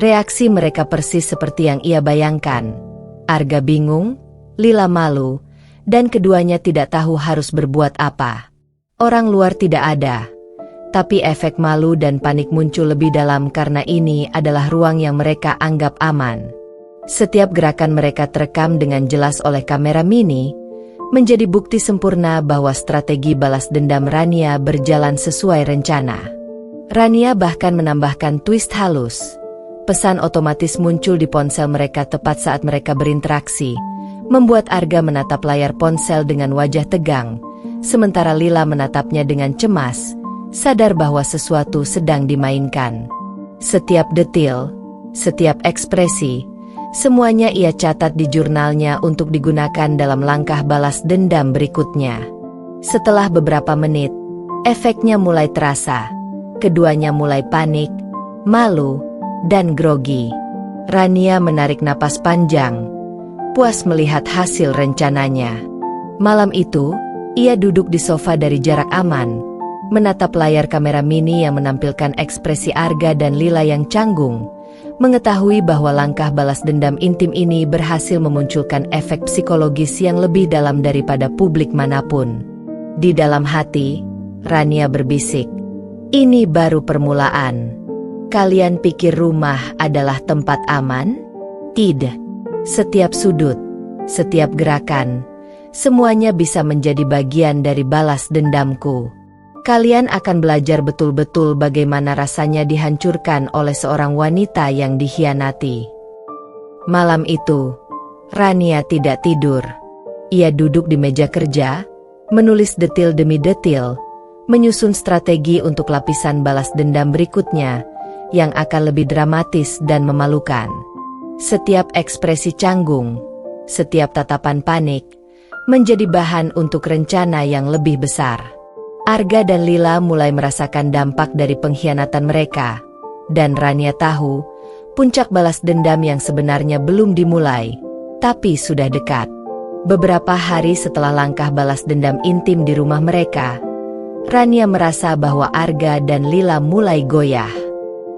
S1: Reaksi mereka persis seperti yang ia bayangkan. Arga bingung, Lila malu, dan keduanya tidak tahu harus berbuat apa. Orang luar tidak ada, tapi efek malu dan panik muncul lebih dalam karena ini adalah ruang yang mereka anggap aman. Setiap gerakan mereka terekam dengan jelas oleh kamera mini, menjadi bukti sempurna bahwa strategi balas dendam Rania berjalan sesuai rencana. Rania bahkan menambahkan twist halus. Pesan otomatis muncul di ponsel mereka tepat saat mereka berinteraksi, membuat Arga menatap layar ponsel dengan wajah tegang, sementara Lila menatapnya dengan cemas, sadar bahwa sesuatu sedang dimainkan. Setiap detil, setiap ekspresi, semuanya ia catat di jurnalnya untuk digunakan dalam langkah balas dendam berikutnya. Setelah beberapa menit, efeknya mulai terasa. Keduanya mulai panik, malu, dan grogi. Rania menarik napas panjang, puas melihat hasil rencananya. Malam itu, ia duduk di sofa dari jarak aman, menatap layar kamera mini yang menampilkan ekspresi Arga dan Lila yang canggung, mengetahui bahwa langkah balas dendam intim ini berhasil memunculkan efek psikologis yang lebih dalam daripada publik manapun. Di dalam hati, Rania berbisik, "Ini baru permulaan. Kalian pikir rumah adalah tempat aman? Tidak. Setiap sudut, setiap gerakan, semuanya bisa menjadi bagian dari balas dendamku. Kalian akan belajar betul-betul bagaimana rasanya dihancurkan oleh seorang wanita yang dikhianati." Malam itu, Rania tidak tidur. Ia duduk di meja kerja, menulis detil demi detil, menyusun strategi untuk lapisan balas dendam berikutnya, yang akan lebih dramatis dan memalukan. Setiap ekspresi canggung, Setiap tatapan panik menjadi bahan untuk rencana yang lebih besar. Arga dan Lila mulai merasakan dampak dari pengkhianatan mereka, dan Rania tahu puncak balas dendam yang sebenarnya belum dimulai, tapi sudah dekat. Beberapa hari setelah langkah balas dendam intim di rumah mereka, Rania merasa bahwa Arga dan Lila mulai goyah.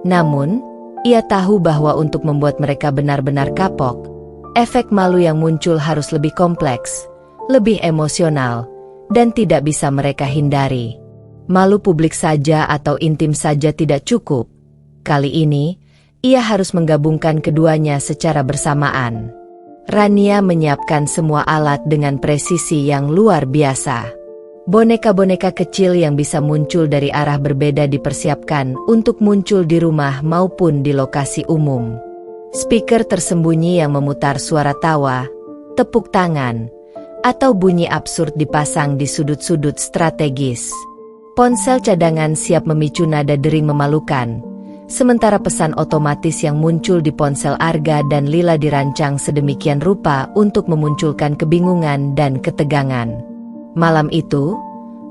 S1: Namun, ia tahu bahwa untuk membuat mereka benar-benar kapok, efek malu yang muncul harus lebih kompleks, lebih emosional, dan tidak bisa mereka hindari. Malu publik saja atau intim saja tidak cukup. Kali ini, ia harus menggabungkan keduanya secara bersamaan. Rania menyiapkan semua alat dengan presisi yang luar biasa. Boneka-boneka kecil yang bisa muncul dari arah berbeda dipersiapkan untuk muncul di rumah maupun di lokasi umum. Speaker tersembunyi yang memutar suara tawa, tepuk tangan, atau bunyi absurd dipasang di sudut-sudut strategis. Ponsel cadangan siap memicu nada dering memalukan, sementara pesan otomatis yang muncul di ponsel Arga dan Lila dirancang sedemikian rupa untuk memunculkan kebingungan dan ketegangan. Malam itu,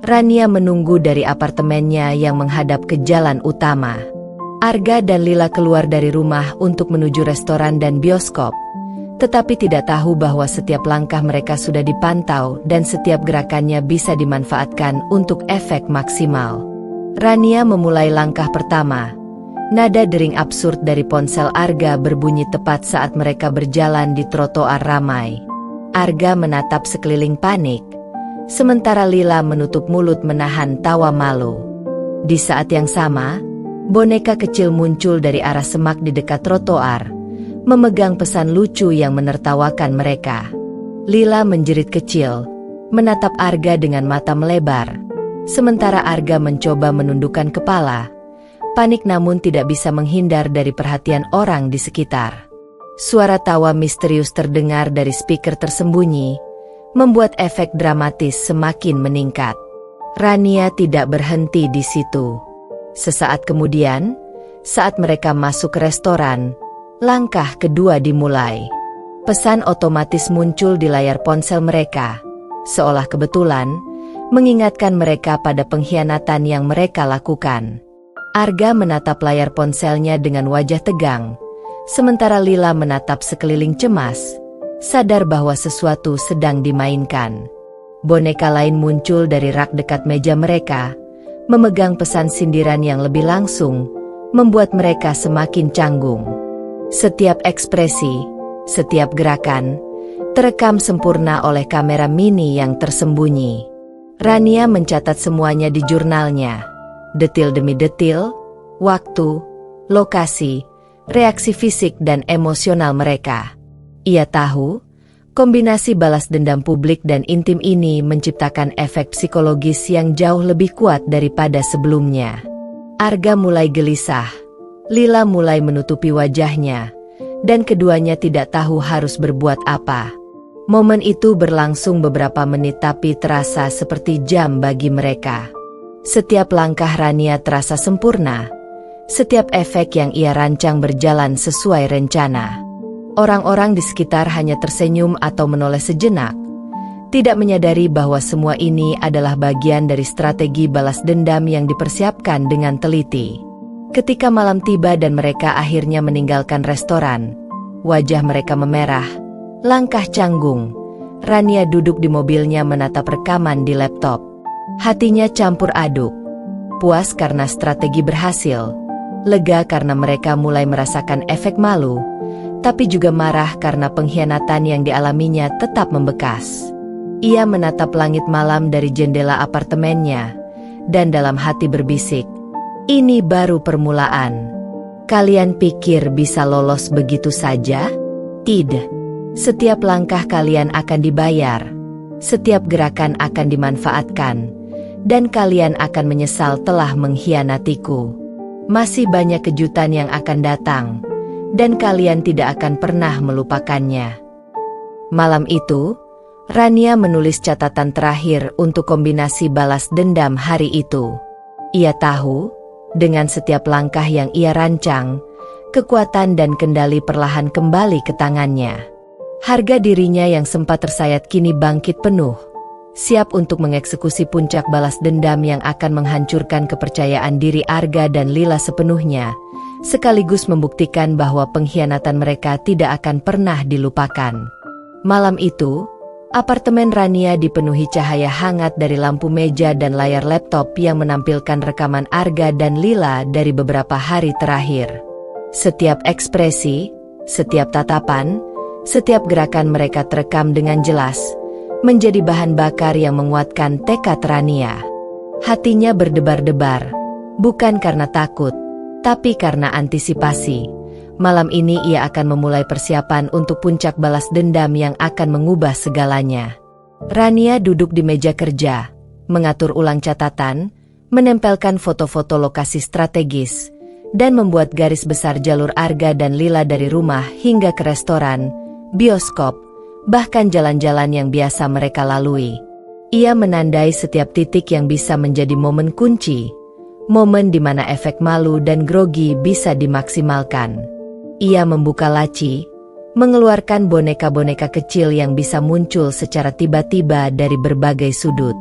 S1: Rania menunggu dari apartemennya yang menghadap ke jalan utama. Arga dan Lila keluar dari rumah untuk menuju restoran dan bioskop, tetapi tidak tahu bahwa setiap langkah mereka sudah dipantau dan setiap gerakannya bisa dimanfaatkan untuk efek maksimal. Rania memulai langkah pertama. Nada dering absurd dari ponsel Arga berbunyi tepat saat mereka berjalan di trotoar ramai. Arga menatap sekeliling panik, sementara Lila menutup mulut menahan tawa malu. Di saat yang sama, boneka kecil muncul dari arah semak di dekat trotoar, memegang pesan lucu yang menertawakan mereka. Lila menjerit kecil, menatap Arga dengan mata melebar, sementara Arga mencoba menundukkan kepala, panik namun tidak bisa menghindar dari perhatian orang di sekitar. Suara tawa misterius terdengar dari speaker tersembunyi, membuat efek dramatis semakin meningkat. Rania tidak berhenti di situ. Sesaat kemudian, saat mereka masuk ke restoran, langkah kedua dimulai. Pesan otomatis muncul di layar ponsel mereka, seolah kebetulan, mengingatkan mereka pada pengkhianatan yang mereka lakukan. Arga menatap layar ponselnya dengan wajah tegang, sementara Lila menatap sekeliling cemas, sadar bahwa sesuatu sedang dimainkan. Boneka lain muncul dari rak dekat meja mereka, memegang pesan sindiran yang lebih langsung, membuat mereka semakin canggung. Setiap ekspresi, setiap gerakan, terekam sempurna oleh kamera mini yang tersembunyi. Rania mencatat semuanya di jurnalnya, detil demi detil, waktu, lokasi, reaksi fisik dan emosional mereka. Ia tahu, kombinasi balas dendam publik dan intim ini menciptakan efek psikologis yang jauh lebih kuat daripada sebelumnya. Arga mulai gelisah. Lila mulai menutupi wajahnya, dan keduanya tidak tahu harus berbuat apa. Momen itu berlangsung beberapa menit tapi terasa seperti jam bagi mereka. Setiap langkah Rania terasa sempurna, setiap efek yang ia rancang berjalan sesuai rencana. Orang-orang di sekitar hanya tersenyum atau menoleh sejenak, tidak menyadari bahwa semua ini adalah bagian dari strategi balas dendam yang dipersiapkan dengan teliti. Ketika malam tiba dan mereka akhirnya meninggalkan restoran, wajah mereka memerah, langkah canggung. Rania duduk di mobilnya menatap rekaman di laptop. Hatinya campur aduk, puas karena strategi berhasil, lega karena mereka mulai merasakan efek malu, tapi juga marah karena pengkhianatan yang dialaminya tetap membekas. Ia menatap langit malam dari jendela apartemennya, dan dalam hati berbisik, "Ini baru permulaan. Kalian pikir bisa lolos begitu saja? Tidak. Setiap langkah kalian akan dibayar, setiap gerakan akan dimanfaatkan, dan kalian akan menyesal telah mengkhianatiku. Masih banyak kejutan yang akan datang, dan kalian tidak akan pernah melupakannya." Malam itu, Rania menulis catatan terakhir untuk kombinasi balas dendam hari itu. Ia tahu, dengan setiap langkah yang ia rancang, kekuatan dan kendali perlahan kembali ke tangannya. Harga dirinya yang sempat tersayat kini bangkit penuh, siap untuk mengeksekusi puncak balas dendam yang akan menghancurkan kepercayaan diri Arga dan Lila sepenuhnya, sekaligus membuktikan bahwa pengkhianatan mereka tidak akan pernah dilupakan. Malam itu, apartemen Rania dipenuhi cahaya hangat dari lampu meja dan layar laptop yang menampilkan rekaman Arga dan Lila dari beberapa hari terakhir. Setiap ekspresi, setiap tatapan, setiap gerakan mereka terekam dengan jelas, menjadi bahan bakar yang menguatkan tekad Rania. Hatinya berdebar-debar, bukan karena takut, tapi karena antisipasi. Malam ini ia akan memulai persiapan untuk puncak balas dendam yang akan mengubah segalanya. Rania duduk di meja kerja, mengatur ulang catatan, menempelkan foto-foto lokasi strategis, dan membuat garis besar jalur Arga dan Lila dari rumah hingga ke restoran, bioskop, bahkan jalan-jalan yang biasa mereka lalui. Ia menandai setiap titik yang bisa menjadi momen kunci, momen di mana efek malu dan grogi bisa dimaksimalkan. Ia membuka laci, mengeluarkan boneka-boneka kecil yang bisa muncul secara tiba-tiba dari berbagai sudut.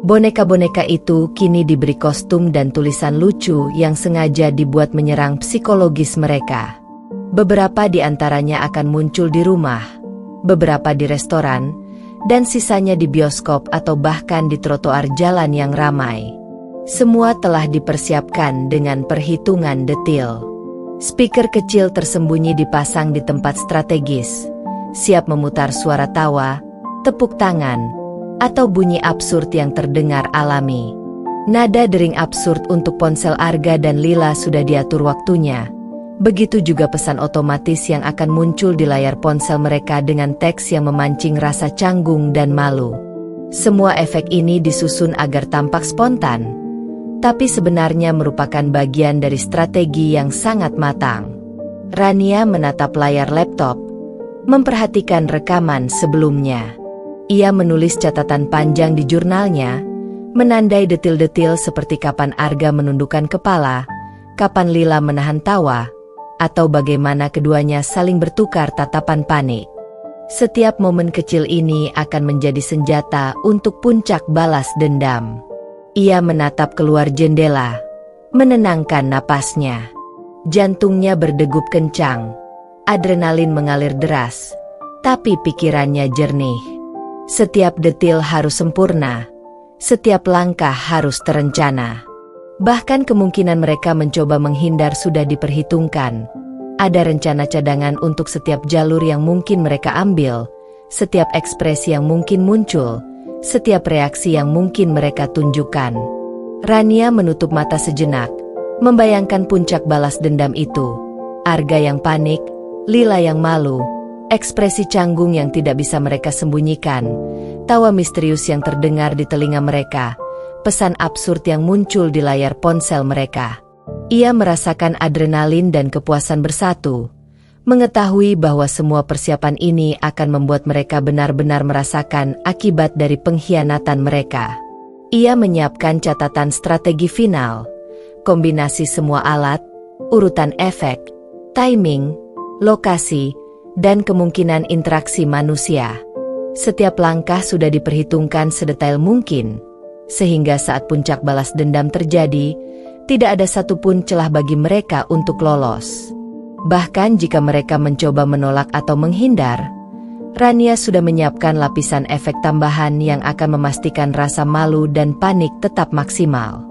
S1: Boneka-boneka itu kini diberi kostum dan tulisan lucu yang sengaja dibuat menyerang psikologis mereka. Beberapa di antaranya akan muncul di rumah, beberapa di restoran, dan sisanya di bioskop atau bahkan di trotoar jalan yang ramai. Semua telah dipersiapkan dengan perhitungan detil. Speaker kecil tersembunyi dipasang di tempat strategis, siap memutar suara tawa, tepuk tangan, atau bunyi absurd yang terdengar alami. Nada dering absurd untuk ponsel Arga dan Lila sudah diatur waktunya. Begitu juga pesan otomatis yang akan muncul di layar ponsel mereka dengan teks yang memancing rasa canggung dan malu. Semua efek ini disusun agar tampak spontan, tapi sebenarnya merupakan bagian dari strategi yang sangat matang. Rania menatap layar laptop, memperhatikan rekaman sebelumnya. Ia menulis catatan panjang di jurnalnya, menandai detil-detil seperti kapan Arga menundukkan kepala, kapan Lila menahan tawa, atau bagaimana keduanya saling bertukar tatapan panik. Setiap momen kecil ini akan menjadi senjata untuk puncak balas dendam. Ia menatap keluar jendela, menenangkan napasnya. Jantungnya berdegup kencang, adrenalin mengalir deras, tapi pikirannya jernih. Setiap detil harus sempurna, setiap langkah harus terencana. Bahkan kemungkinan mereka mencoba menghindar sudah diperhitungkan. Ada rencana cadangan untuk setiap jalur yang mungkin mereka ambil, setiap ekspresi yang mungkin muncul, setiap reaksi yang mungkin mereka tunjukkan. Rania menutup mata sejenak, membayangkan puncak balas dendam itu. Arga yang panik, Lila yang malu, ekspresi canggung yang tidak bisa mereka sembunyikan, tawa misterius yang terdengar di telinga mereka, pesan absurd yang muncul di layar ponsel mereka. Ia merasakan adrenalin dan kepuasan bersatu, mengetahui bahwa semua persiapan ini akan membuat mereka benar-benar merasakan akibat dari pengkhianatan mereka. Ia menyiapkan catatan strategi final, kombinasi semua alat, urutan efek, timing, lokasi, dan kemungkinan interaksi manusia. Setiap langkah sudah diperhitungkan sedetail mungkin, sehingga saat puncak balas dendam terjadi, tidak ada satupun celah bagi mereka untuk lolos. Bahkan jika mereka mencoba menolak atau menghindar, Rania sudah menyiapkan lapisan efek tambahan yang akan memastikan rasa malu dan panik tetap maksimal.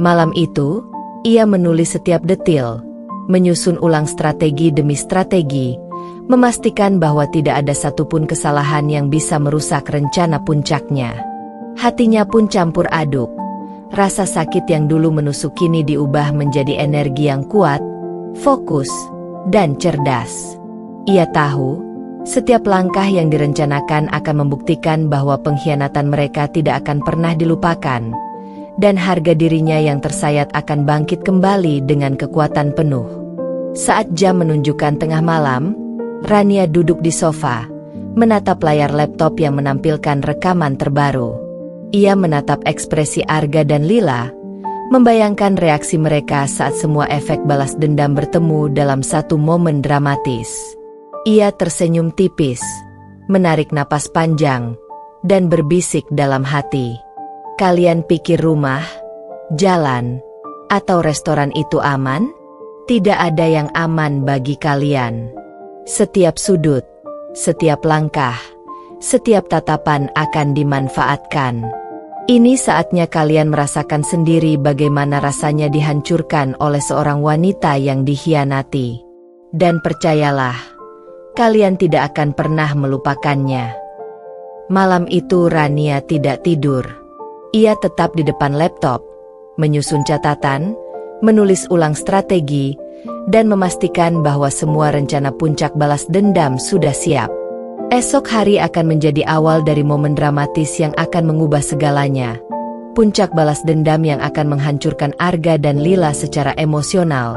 S1: Malam itu, ia menulis setiap detil, menyusun ulang strategi demi strategi, memastikan bahwa tidak ada satupun kesalahan yang bisa merusak rencana puncaknya. Hatinya pun campur aduk. Rasa sakit yang dulu menusuk kini diubah menjadi energi yang kuat, fokus, dan cerdas. Ia tahu, setiap langkah yang direncanakan akan membuktikan bahwa pengkhianatan mereka tidak akan pernah dilupakan, dan harga dirinya yang tersayat akan bangkit kembali dengan kekuatan penuh. Saat jam menunjukkan tengah malam, Rania duduk di sofa, menatap layar laptop yang menampilkan rekaman terbaru. Ia menatap ekspresi Arga dan Lila, membayangkan reaksi mereka saat semua efek balas dendam bertemu dalam satu momen dramatis. Ia tersenyum tipis, menarik napas panjang, dan berbisik dalam hati. Kalian pikir rumah, jalan, atau restoran itu aman? Tidak ada yang aman bagi kalian. Setiap sudut, setiap langkah, setiap tatapan akan dimanfaatkan. Ini saatnya kalian merasakan sendiri bagaimana rasanya dihancurkan oleh seorang wanita yang dikhianati. Dan percayalah, kalian tidak akan pernah melupakannya. Malam itu Rania tidak tidur. Ia tetap di depan laptop, menyusun catatan, menulis ulang strategi, dan memastikan bahwa semua rencana puncak balas dendam sudah siap. Esok hari akan menjadi awal dari momen dramatis yang akan mengubah segalanya. Puncak balas dendam yang akan menghancurkan Arga dan Lila secara emosional,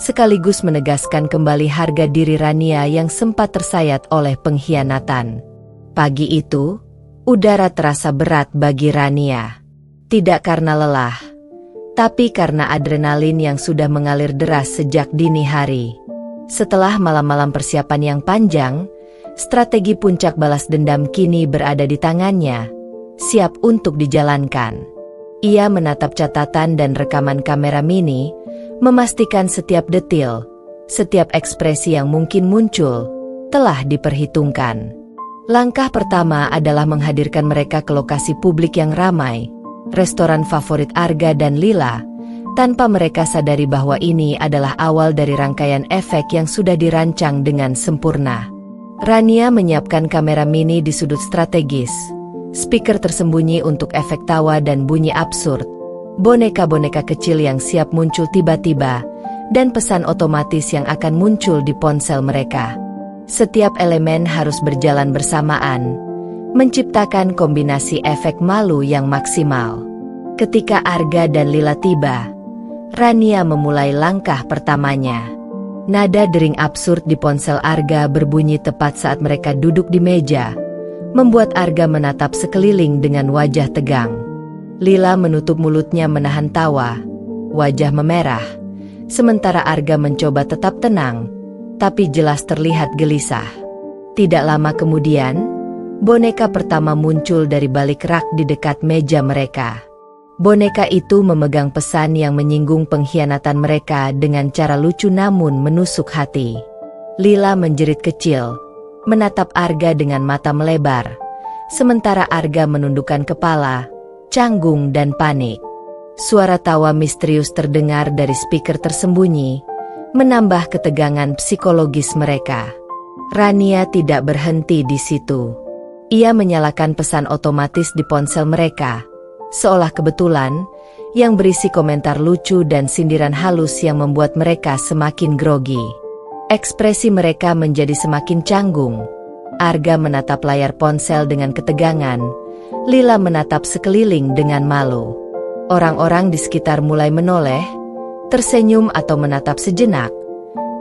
S1: sekaligus menegaskan kembali harga diri Rania yang sempat tersayat oleh pengkhianatan. Pagi itu, udara terasa berat bagi Rania. Tidak karena lelah, tapi karena adrenalin yang sudah mengalir deras sejak dini hari. Setelah malam-malam persiapan yang panjang, strategi puncak balas dendam kini berada di tangannya, siap untuk dijalankan. Ia menatap catatan dan rekaman kamera mini, memastikan setiap detil, setiap ekspresi yang mungkin muncul, telah diperhitungkan. Langkah pertama adalah menghadirkan mereka ke lokasi publik yang ramai, restoran favorit Arga dan Lila, tanpa mereka sadari bahwa ini adalah awal dari rangkaian efek yang sudah dirancang dengan sempurna. Rania menyiapkan kamera mini di sudut strategis, speaker tersembunyi untuk efek tawa dan bunyi absurd, boneka-boneka kecil yang siap muncul tiba-tiba, dan pesan otomatis yang akan muncul di ponsel mereka. Setiap elemen harus berjalan bersamaan, menciptakan kombinasi efek malu yang maksimal. Ketika Arga dan Lila tiba, Rania memulai langkah pertamanya. Nada dering absurd di ponsel Arga berbunyi tepat saat mereka duduk di meja, membuat Arga menatap sekeliling dengan wajah tegang. Lila menutup mulutnya menahan tawa, wajah memerah, sementara Arga mencoba tetap tenang, tapi jelas terlihat gelisah. Tidak lama kemudian, boneka pertama muncul dari balik rak di dekat meja mereka. Boneka itu memegang pesan yang menyinggung pengkhianatan mereka dengan cara lucu namun menusuk hati. Lila menjerit kecil, menatap Arga dengan mata melebar, sementara Arga menundukkan kepala, canggung dan panik. Suara tawa misterius terdengar dari speaker tersembunyi, menambah ketegangan psikologis mereka. Rania tidak berhenti di situ. Ia menyalakan pesan otomatis di ponsel mereka, seolah kebetulan, yang berisi komentar lucu dan sindiran halus yang membuat mereka semakin grogi. Ekspresi mereka menjadi semakin canggung. Arga menatap layar ponsel dengan ketegangan, Lila menatap sekeliling dengan malu. Orang-orang di sekitar mulai menoleh, tersenyum atau menatap sejenak,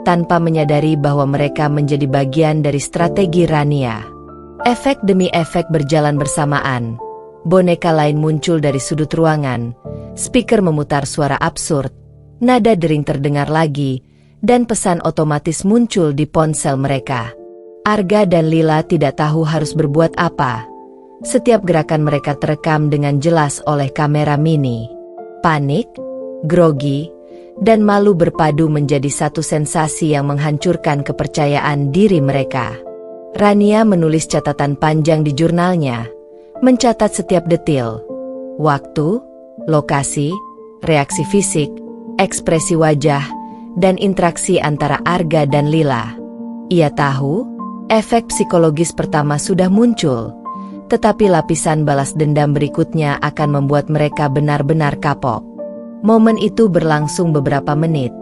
S1: tanpa menyadari bahwa mereka menjadi bagian dari strategi Rania. Efek demi efek berjalan bersamaan. Boneka lain muncul dari sudut ruangan, speaker memutar suara absurd, nada dering terdengar lagi, dan pesan otomatis muncul di ponsel mereka. Arga dan Lila tidak tahu harus berbuat apa. Setiap gerakan mereka terekam dengan jelas oleh kamera mini. Panik, grogi, dan malu berpadu menjadi satu sensasi yang menghancurkan kepercayaan diri mereka. Rania menulis catatan panjang di jurnalnya, mencatat setiap detil, waktu, lokasi, reaksi fisik, ekspresi wajah, dan interaksi antara Arga dan Lila. Ia tahu, efek psikologis pertama sudah muncul, tetapi lapisan balas dendam berikutnya akan membuat mereka benar-benar kapok. Momen itu berlangsung beberapa menit,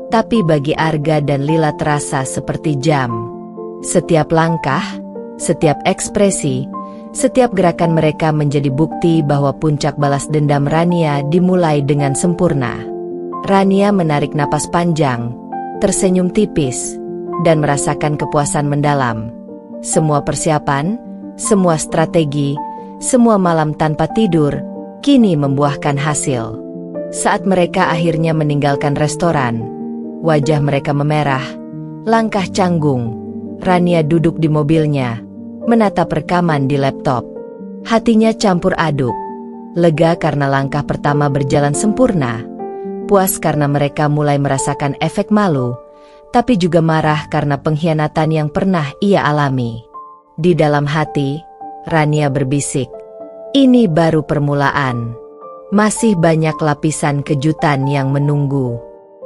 S1: tapi bagi Arga dan Lila terasa seperti jam. Setiap langkah, setiap ekspresi, setiap gerakan mereka menjadi bukti bahwa puncak balas dendam Rania dimulai dengan sempurna. Rania menarik napas panjang, tersenyum tipis, dan merasakan kepuasan mendalam. Semua persiapan, semua strategi, semua malam tanpa tidur, kini membuahkan hasil. Saat mereka akhirnya meninggalkan restoran, wajah mereka memerah, langkah canggung. Rania duduk di mobilnya, menatap rekaman di laptop. Hatinya campur aduk. Lega karena langkah pertama berjalan sempurna. Puas karena mereka mulai merasakan efek malu. Tapi juga marah karena pengkhianatan yang pernah ia alami. Di dalam hati, Rania berbisik. Ini baru permulaan. Masih banyak lapisan kejutan yang menunggu.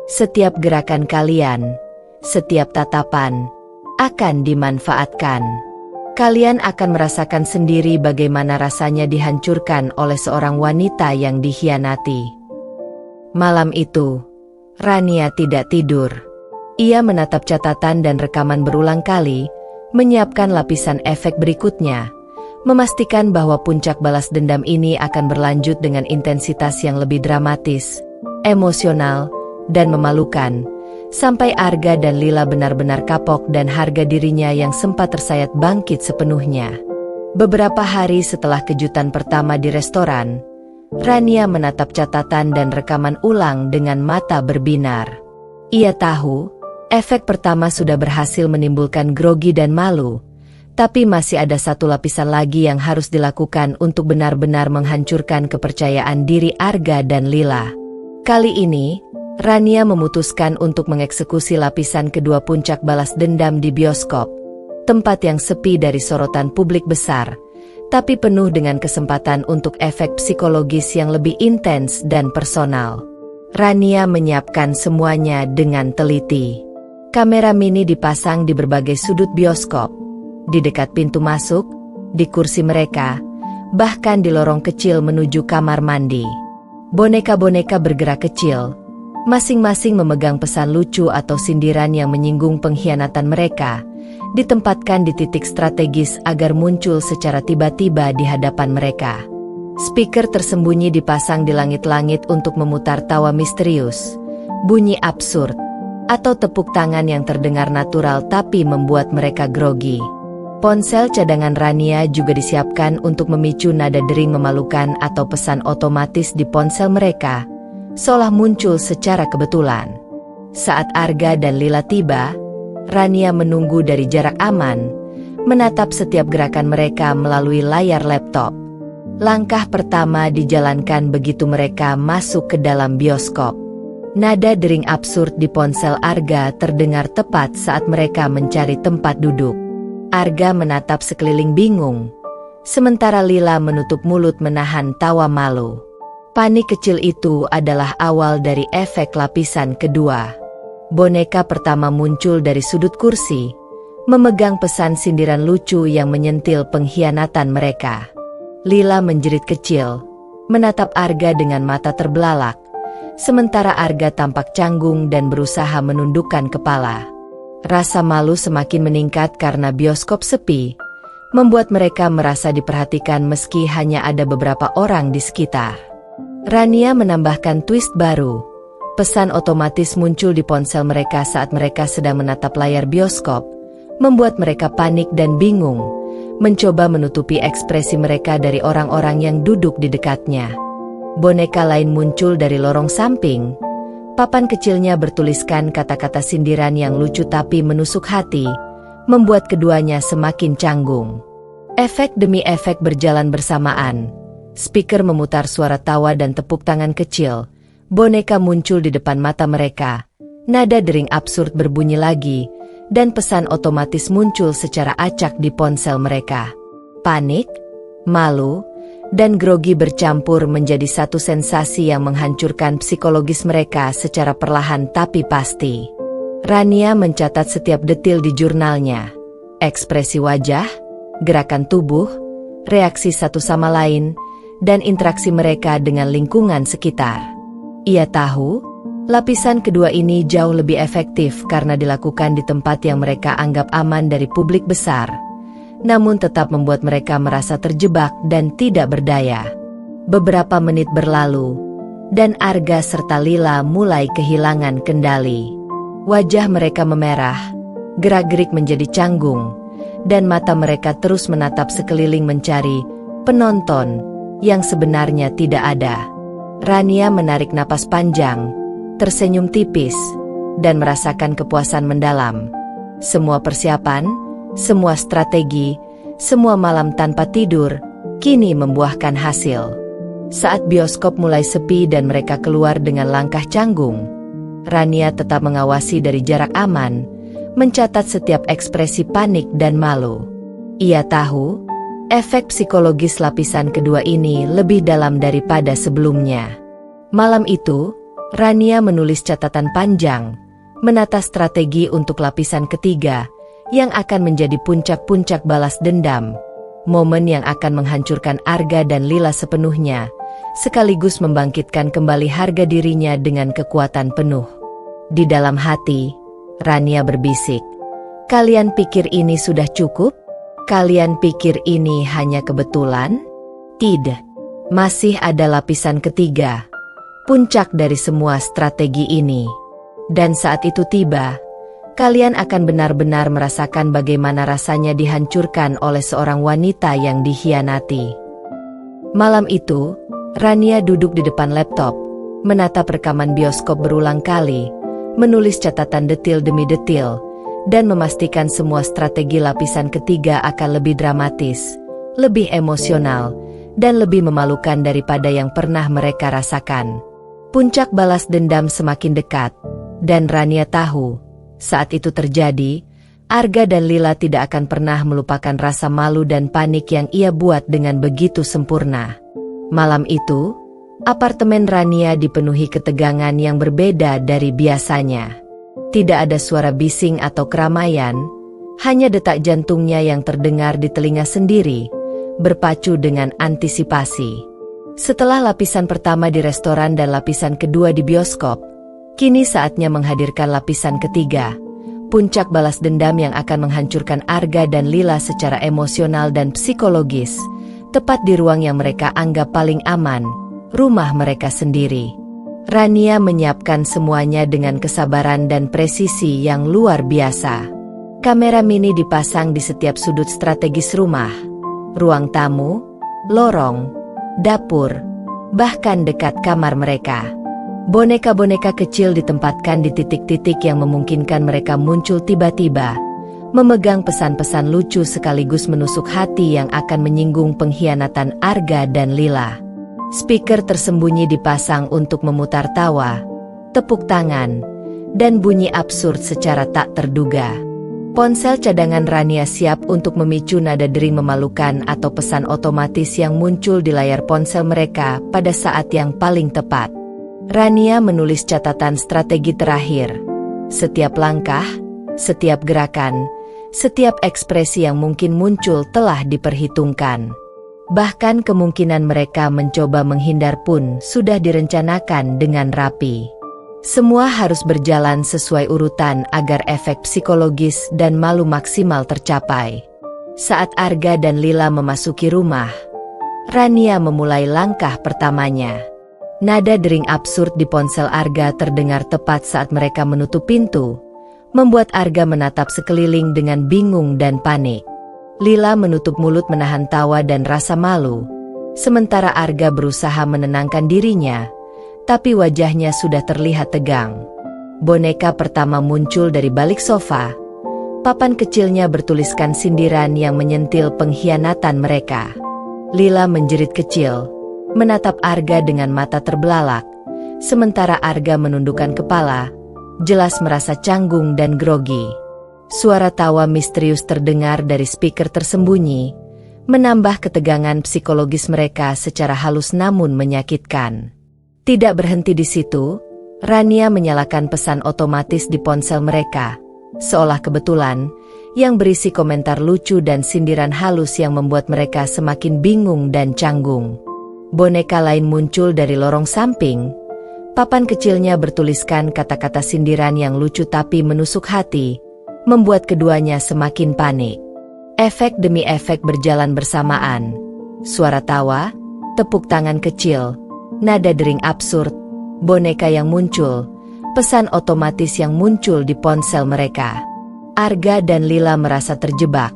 S1: Setiap gerakan kalian, setiap tatapan, akan dimanfaatkan. Kalian akan merasakan sendiri bagaimana rasanya dihancurkan oleh seorang wanita yang dikhianati. Malam itu, Rania tidak tidur. Ia menatap catatan dan rekaman berulang kali, menyiapkan lapisan efek berikutnya, memastikan bahwa puncak balas dendam ini akan berlanjut dengan intensitas yang lebih dramatis, emosional, dan memalukan, sampai Arga dan Lila benar-benar kapok dan harga dirinya yang sempat tersayat bangkit sepenuhnya. Beberapa hari setelah kejutan pertama di restoran, Rania menatap catatan dan rekaman ulang dengan mata berbinar. Ia tahu, efek pertama sudah berhasil menimbulkan grogi dan malu, tapi masih ada satu lapisan lagi yang harus dilakukan untuk benar-benar menghancurkan kepercayaan diri Arga dan Lila. Kali ini, Rania memutuskan untuk mengeksekusi lapisan kedua puncak balas dendam di bioskop, tempat yang sepi dari sorotan publik besar, tapi penuh dengan kesempatan untuk efek psikologis yang lebih intens dan personal. Rania menyiapkan semuanya dengan teliti. Kamera mini dipasang di berbagai sudut bioskop, di dekat pintu masuk, di kursi mereka, bahkan di lorong kecil menuju kamar mandi. Boneka-boneka bergerak kecil, masing-masing memegang pesan lucu atau sindiran yang menyinggung pengkhianatan mereka, ditempatkan di titik strategis agar muncul secara tiba-tiba di hadapan mereka. Speaker tersembunyi dipasang di langit-langit untuk memutar tawa misterius, bunyi absurd, atau tepuk tangan yang terdengar natural tapi membuat mereka grogi. Ponsel cadangan Rania juga disiapkan untuk memicu nada dering memalukan atau pesan otomatis di ponsel mereka, seolah muncul secara kebetulan. Saat Arga dan Lila tiba, Rania menunggu dari jarak aman, menatap setiap gerakan mereka melalui layar laptop. Langkah pertama dijalankan begitu mereka masuk ke dalam bioskop. Nada dering absurd di ponsel Arga terdengar tepat saat mereka mencari tempat duduk. Arga menatap sekeliling bingung, sementara Lila menutup mulut menahan tawa malu. Panik kecil itu adalah awal dari efek lapisan kedua. Boneka pertama muncul dari sudut kursi, memegang pesan sindiran lucu yang menyentil pengkhianatan mereka. Lila menjerit kecil, menatap Arga dengan mata terbelalak, sementara Arga tampak canggung dan berusaha menundukkan kepala. Rasa malu semakin meningkat karena bioskop sepi, membuat mereka merasa diperhatikan meski hanya ada beberapa orang di sekitar. Rania menambahkan twist baru. Pesan otomatis muncul di ponsel mereka saat mereka sedang menatap layar bioskop, membuat mereka panik dan bingung, mencoba menutupi ekspresi mereka dari orang-orang yang duduk di dekatnya. Boneka lain muncul dari lorong samping. Papan kecilnya bertuliskan kata-kata sindiran yang lucu tapi menusuk hati, membuat keduanya semakin canggung. Efek demi efek berjalan bersamaan. Speaker memutar suara tawa dan tepuk tangan kecil. Boneka muncul di depan mata mereka. Nada dering absurd berbunyi lagi, dan pesan otomatis muncul secara acak di ponsel mereka. Panik, malu, dan grogi bercampur menjadi satu sensasi yang menghancurkan psikologis mereka secara perlahan tapi pasti. Rania mencatat setiap detil di jurnalnya. Ekspresi wajah, gerakan tubuh, reaksi satu sama lain, dan interaksi mereka dengan lingkungan sekitar. Ia tahu, lapisan kedua ini jauh lebih efektif karena dilakukan di tempat yang mereka anggap aman dari publik besar, namun tetap membuat mereka merasa terjebak dan tidak berdaya. Beberapa menit berlalu, dan Arga serta Lila mulai kehilangan kendali. Wajah mereka memerah, gerak-gerik menjadi canggung, dan mata mereka terus menatap sekeliling mencari penonton yang sebenarnya tidak ada. Rania menarik napas panjang, tersenyum tipis, dan merasakan kepuasan mendalam. Semua persiapan, semua strategi, Semua malam tanpa tidur, kini membuahkan hasil. Saat bioskop mulai sepi dan mereka keluar dengan langkah canggung, Rania tetap mengawasi dari jarak aman, mencatat setiap ekspresi panik dan malu. Ia tahu, efek psikologis lapisan kedua ini lebih dalam daripada sebelumnya. Malam itu, Rania menulis catatan panjang, menata strategi untuk lapisan ketiga, yang akan menjadi puncak-puncak balas dendam, momen yang akan menghancurkan Arga dan Lila sepenuhnya, sekaligus membangkitkan kembali harga dirinya dengan kekuatan penuh. Di dalam hati, Rania berbisik, "Kalian pikir ini sudah cukup? Kalian pikir ini hanya kebetulan? Tidak. Masih ada lapisan ketiga, puncak dari semua strategi ini. Dan saat itu tiba, kalian akan benar-benar merasakan bagaimana rasanya dihancurkan oleh seorang wanita yang dikhianati." Malam itu, Rania duduk di depan laptop, menatap rekaman bioskop berulang kali, menulis catatan detil demi detil, dan memastikan semua strategi lapisan ketiga akan lebih dramatis, lebih emosional, dan lebih memalukan daripada yang pernah mereka rasakan. Puncak balas dendam semakin dekat, dan Rania tahu, saat itu terjadi, Arga dan Lila tidak akan pernah melupakan rasa malu dan panik yang ia buat dengan begitu sempurna. Malam itu, apartemen Rania dipenuhi ketegangan yang berbeda dari biasanya. Tidak ada suara bising atau keramaian, hanya detak jantungnya yang terdengar di telinga sendiri, berpacu dengan antisipasi. Setelah lapisan pertama di restoran dan lapisan kedua di bioskop, kini saatnya menghadirkan lapisan ketiga, puncak balas dendam yang akan menghancurkan Arga dan Lila secara emosional dan psikologis, tepat di ruang yang mereka anggap paling aman, rumah mereka sendiri. Rania menyiapkan semuanya dengan kesabaran dan presisi yang luar biasa. Kamera mini dipasang di setiap sudut strategis rumah, ruang tamu, lorong, dapur, bahkan dekat kamar mereka. Boneka-boneka kecil ditempatkan di titik-titik yang memungkinkan mereka muncul tiba-tiba, memegang pesan-pesan lucu sekaligus menusuk hati yang akan menyinggung pengkhianatan Arga dan Lila. Speaker tersembunyi dipasang untuk memutar tawa, tepuk tangan, dan bunyi absurd secara tak terduga. Ponsel cadangan Rania siap untuk memicu nada dering memalukan atau pesan otomatis yang muncul di layar ponsel mereka pada saat yang paling tepat. Rania menulis catatan strategi terakhir. Setiap langkah, setiap gerakan, setiap ekspresi yang mungkin muncul telah diperhitungkan. Bahkan kemungkinan mereka mencoba menghindar pun sudah direncanakan dengan rapi. Semua harus berjalan sesuai urutan agar efek psikologis dan malu maksimal tercapai. Saat Arga dan Lila memasuki rumah, Rania memulai langkah pertamanya. Nada dering absurd di ponsel Arga terdengar tepat saat mereka menutup pintu, membuat Arga menatap sekeliling dengan bingung dan panik. Lila menutup mulut menahan tawa dan rasa malu, sementara Arga berusaha menenangkan dirinya, tapi wajahnya sudah terlihat tegang. Boneka pertama muncul dari balik sofa. Papan kecilnya bertuliskan sindiran yang menyentil pengkhianatan mereka. Lila menjerit kecil, menatap Arga dengan mata terbelalak, sementara Arga menundukkan kepala, jelas merasa canggung dan grogi. Suara tawa misterius terdengar dari speaker tersembunyi, menambah ketegangan psikologis mereka secara halus namun menyakitkan. Tidak berhenti di situ, Rania menyalakan pesan otomatis di ponsel mereka, seolah kebetulan, yang berisi komentar lucu dan sindiran halus yang membuat mereka semakin bingung dan canggung. Boneka lain muncul dari lorong samping. Papan kecilnya bertuliskan kata-kata sindiran yang lucu tapi menusuk hati, membuat keduanya semakin panik. Efek demi efek berjalan bersamaan. Suara tawa, tepuk tangan kecil, nada dering absurd, boneka yang muncul, pesan otomatis yang muncul di ponsel mereka. Arga dan Lila merasa terjebak.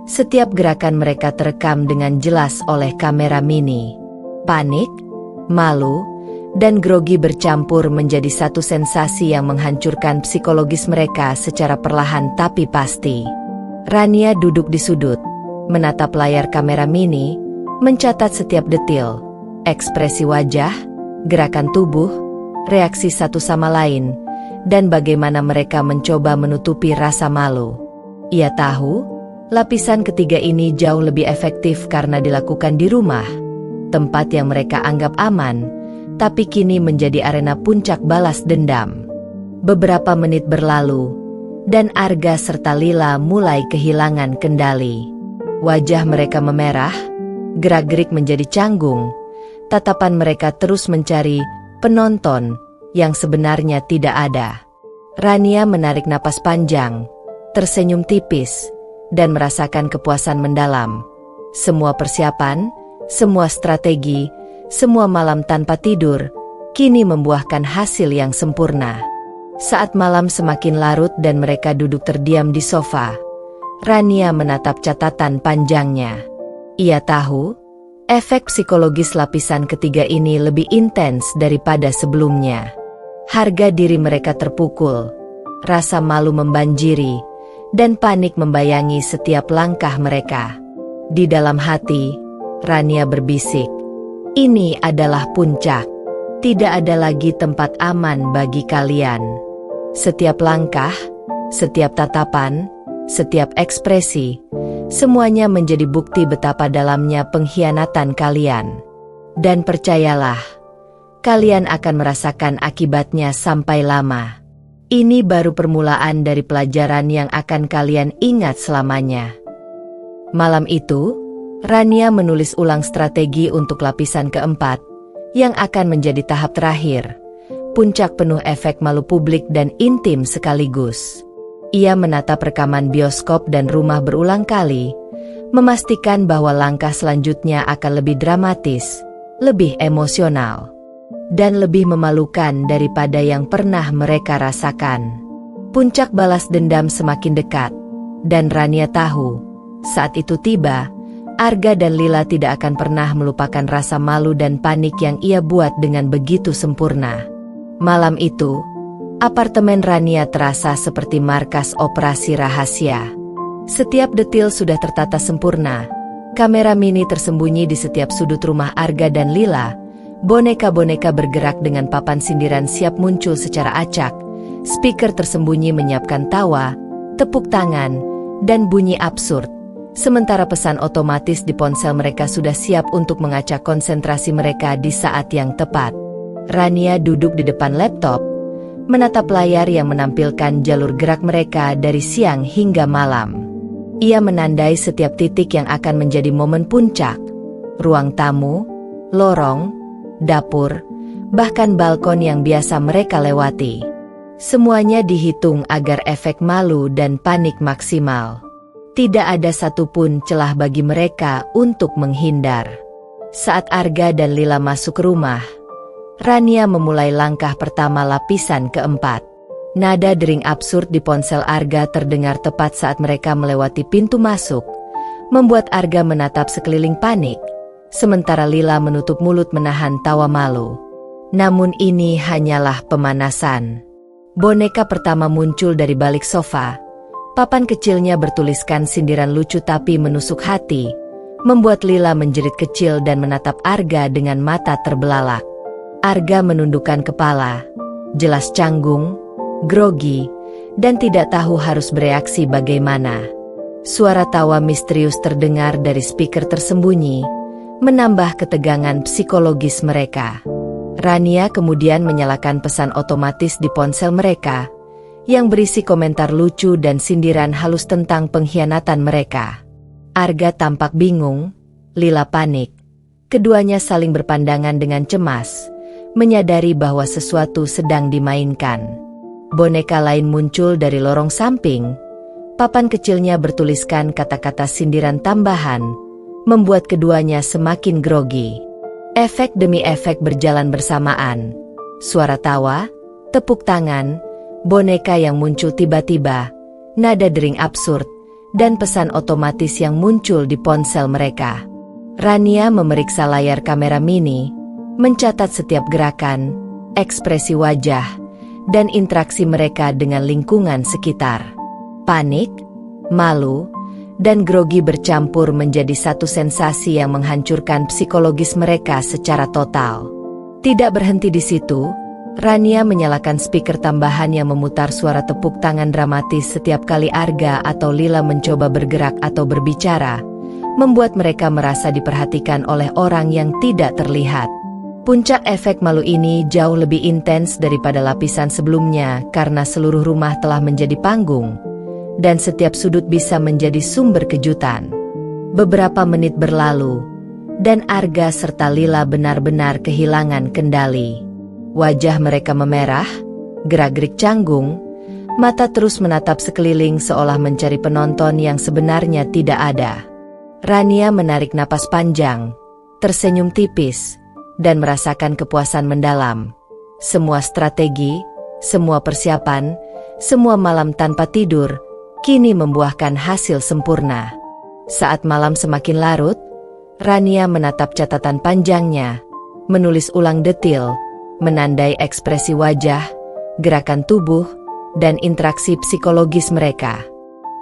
S1: Setiap gerakan mereka terekam dengan jelas oleh kamera mini. Panik, malu, dan grogi bercampur menjadi satu sensasi yang menghancurkan psikologis mereka secara perlahan tapi pasti. Rania duduk di sudut, menatap layar kamera mini, mencatat setiap detil, ekspresi wajah, gerakan tubuh, reaksi satu sama lain, dan bagaimana mereka mencoba menutupi rasa malu. Ia tahu, lapisan ketiga ini jauh lebih efektif karena dilakukan di rumah, tempat yang mereka anggap aman, tapi kini menjadi arena puncak balas dendam. Beberapa menit berlalu, dan Arga serta Lila mulai kehilangan kendali. Wajah mereka memerah, gerak-gerik menjadi canggung, tatapan mereka terus mencari penonton yang sebenarnya tidak ada. Rania menarik napas panjang, tersenyum tipis, dan merasakan kepuasan mendalam. Semua persiapan, semua strategi, semua malam tanpa tidur, kini membuahkan hasil yang sempurna. Saat malam semakin larut dan mereka duduk terdiam di sofa, Rania menatap catatan panjangnya. Ia tahu, efek psikologis lapisan ketiga ini lebih intens daripada sebelumnya. Harga diri mereka terpukul, rasa malu membanjiri, dan panik membayangi setiap langkah mereka. Di dalam hati, Rania berbisik, "Ini adalah puncak. Tidak ada lagi tempat aman bagi kalian." Setiap langkah, setiap tatapan, setiap ekspresi, semuanya menjadi bukti betapa dalamnya pengkhianatan kalian. Dan percayalah, kalian akan merasakan akibatnya sampai lama. Ini baru permulaan dari pelajaran yang akan kalian ingat selamanya. Malam itu, Rania menulis ulang strategi untuk lapisan keempat, yang akan menjadi tahap terakhir, puncak penuh efek malu publik dan intim sekaligus. Ia menatap rekaman bioskop dan rumah berulang kali, memastikan bahwa langkah selanjutnya akan lebih dramatis, lebih emosional, dan lebih memalukan daripada yang pernah mereka rasakan. Puncak balas dendam semakin dekat, dan Rania tahu, saat itu tiba, Arga dan Lila tidak akan pernah melupakan rasa malu dan panik yang ia buat dengan begitu sempurna. Malam itu, apartemen Rania terasa seperti markas operasi rahasia. Setiap detil sudah tertata sempurna, kamera mini tersembunyi di setiap sudut rumah Arga dan Lila, boneka-boneka bergerak dengan papan sindiran siap muncul secara acak, speaker tersembunyi menyiapkan tawa, tepuk tangan, dan bunyi absurd. Sementara pesan otomatis di ponsel mereka sudah siap untuk mengacak konsentrasi mereka di saat yang tepat. Rania duduk di depan laptop, menatap layar yang menampilkan jalur gerak mereka dari siang hingga malam. Ia menandai setiap titik yang akan menjadi momen puncak. Ruang tamu, lorong, dapur, bahkan balkon yang biasa mereka lewati. Semuanya dihitung agar efek malu dan panik maksimal. Tidak ada satupun celah bagi mereka untuk menghindar. Saat Arga dan Lila masuk rumah, Rania memulai langkah pertama lapisan keempat. Nada dering absurd di ponsel Arga terdengar tepat saat mereka melewati pintu masuk, membuat Arga menatap sekeliling panik, sementara Lila menutup mulut menahan tawa malu. Namun ini hanyalah pemanasan. Boneka pertama muncul dari balik sofa. Papan kecilnya bertuliskan sindiran lucu tapi menusuk hati, membuat Lila menjerit kecil dan menatap Arga dengan mata terbelalak. Arga menundukkan kepala, jelas canggung, grogi, dan tidak tahu harus bereaksi bagaimana. Suara tawa misterius terdengar dari speaker tersembunyi, menambah ketegangan psikologis mereka. Rania kemudian menyalakan pesan otomatis di ponsel mereka, yang berisi komentar lucu dan sindiran halus tentang pengkhianatan mereka. Arga tampak bingung, Lila panik. Keduanya saling berpandangan dengan cemas, menyadari bahwa sesuatu sedang dimainkan. Boneka lain muncul dari lorong samping. Papan kecilnya bertuliskan kata-kata sindiran tambahan, membuat keduanya semakin grogi. Efek demi efek berjalan bersamaan. Suara tawa, tepuk tangan, boneka yang muncul tiba-tiba, nada dering absurd, dan pesan otomatis yang muncul di ponsel mereka. Rania memeriksa layar kamera mini, mencatat setiap gerakan, ekspresi wajah, dan interaksi mereka dengan lingkungan sekitar. Panik, malu, dan grogi bercampur menjadi satu sensasi yang menghancurkan psikologis mereka secara total. Tidak berhenti di situ, Rania menyalakan speaker tambahan yang memutar suara tepuk tangan dramatis setiap kali Arga atau Lila mencoba bergerak atau berbicara, membuat mereka merasa diperhatikan oleh orang yang tidak terlihat. Puncak efek malu ini jauh lebih intens daripada lapisan sebelumnya karena seluruh rumah telah menjadi panggung, dan setiap sudut bisa menjadi sumber kejutan. Beberapa menit berlalu, dan Arga serta Lila benar-benar kehilangan kendali. Wajah mereka memerah, gerak-gerik canggung, mata terus menatap sekeliling seolah mencari penonton yang sebenarnya tidak ada. Rania menarik napas panjang, tersenyum tipis, dan merasakan kepuasan mendalam. Semua strategi, semua persiapan, semua malam tanpa tidur, kini membuahkan hasil sempurna. Saat malam semakin larut, Rania menatap catatan panjangnya, menulis ulang detil, menandai ekspresi wajah, gerakan tubuh, dan interaksi psikologis mereka.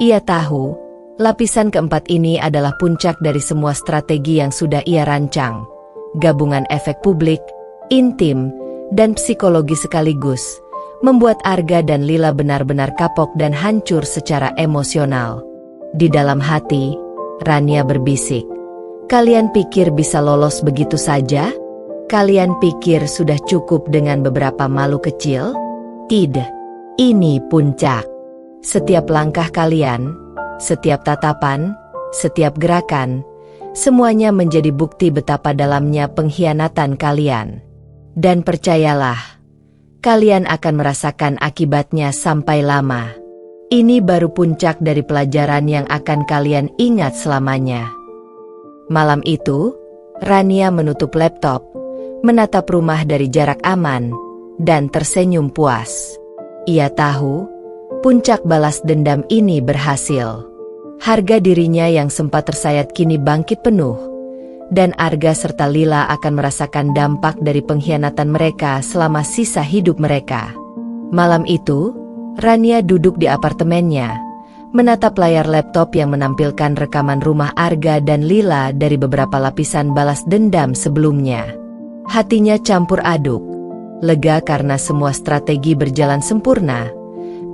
S1: Ia tahu, lapisan keempat ini adalah puncak dari semua strategi yang sudah ia rancang. Gabungan efek publik, intim, dan psikologi sekaligus, membuat Arga dan Lila benar-benar kapok dan hancur secara emosional. Di dalam hati, Rania berbisik, "Kalian pikir bisa lolos begitu saja? Kalian pikir sudah cukup dengan beberapa malu kecil? Tidak, ini puncak. Setiap langkah kalian, setiap tatapan, setiap gerakan, semuanya menjadi bukti betapa dalamnya pengkhianatan kalian. Dan percayalah, kalian akan merasakan akibatnya sampai lama. Ini baru puncak dari pelajaran yang akan kalian ingat selamanya." Malam itu, Rania menutup laptop, menatap rumah dari jarak aman, dan tersenyum puas. Ia tahu, puncak balas dendam ini berhasil. Harga dirinya yang sempat tersayat kini bangkit penuh, dan Arga serta Lila akan merasakan dampak dari pengkhianatan mereka selama sisa hidup mereka. Malam itu, Rania duduk di apartemennya, menatap layar laptop yang menampilkan rekaman rumah Arga dan Lila dari beberapa lapisan balas dendam sebelumnya. Hatinya campur aduk, lega karena semua strategi berjalan sempurna,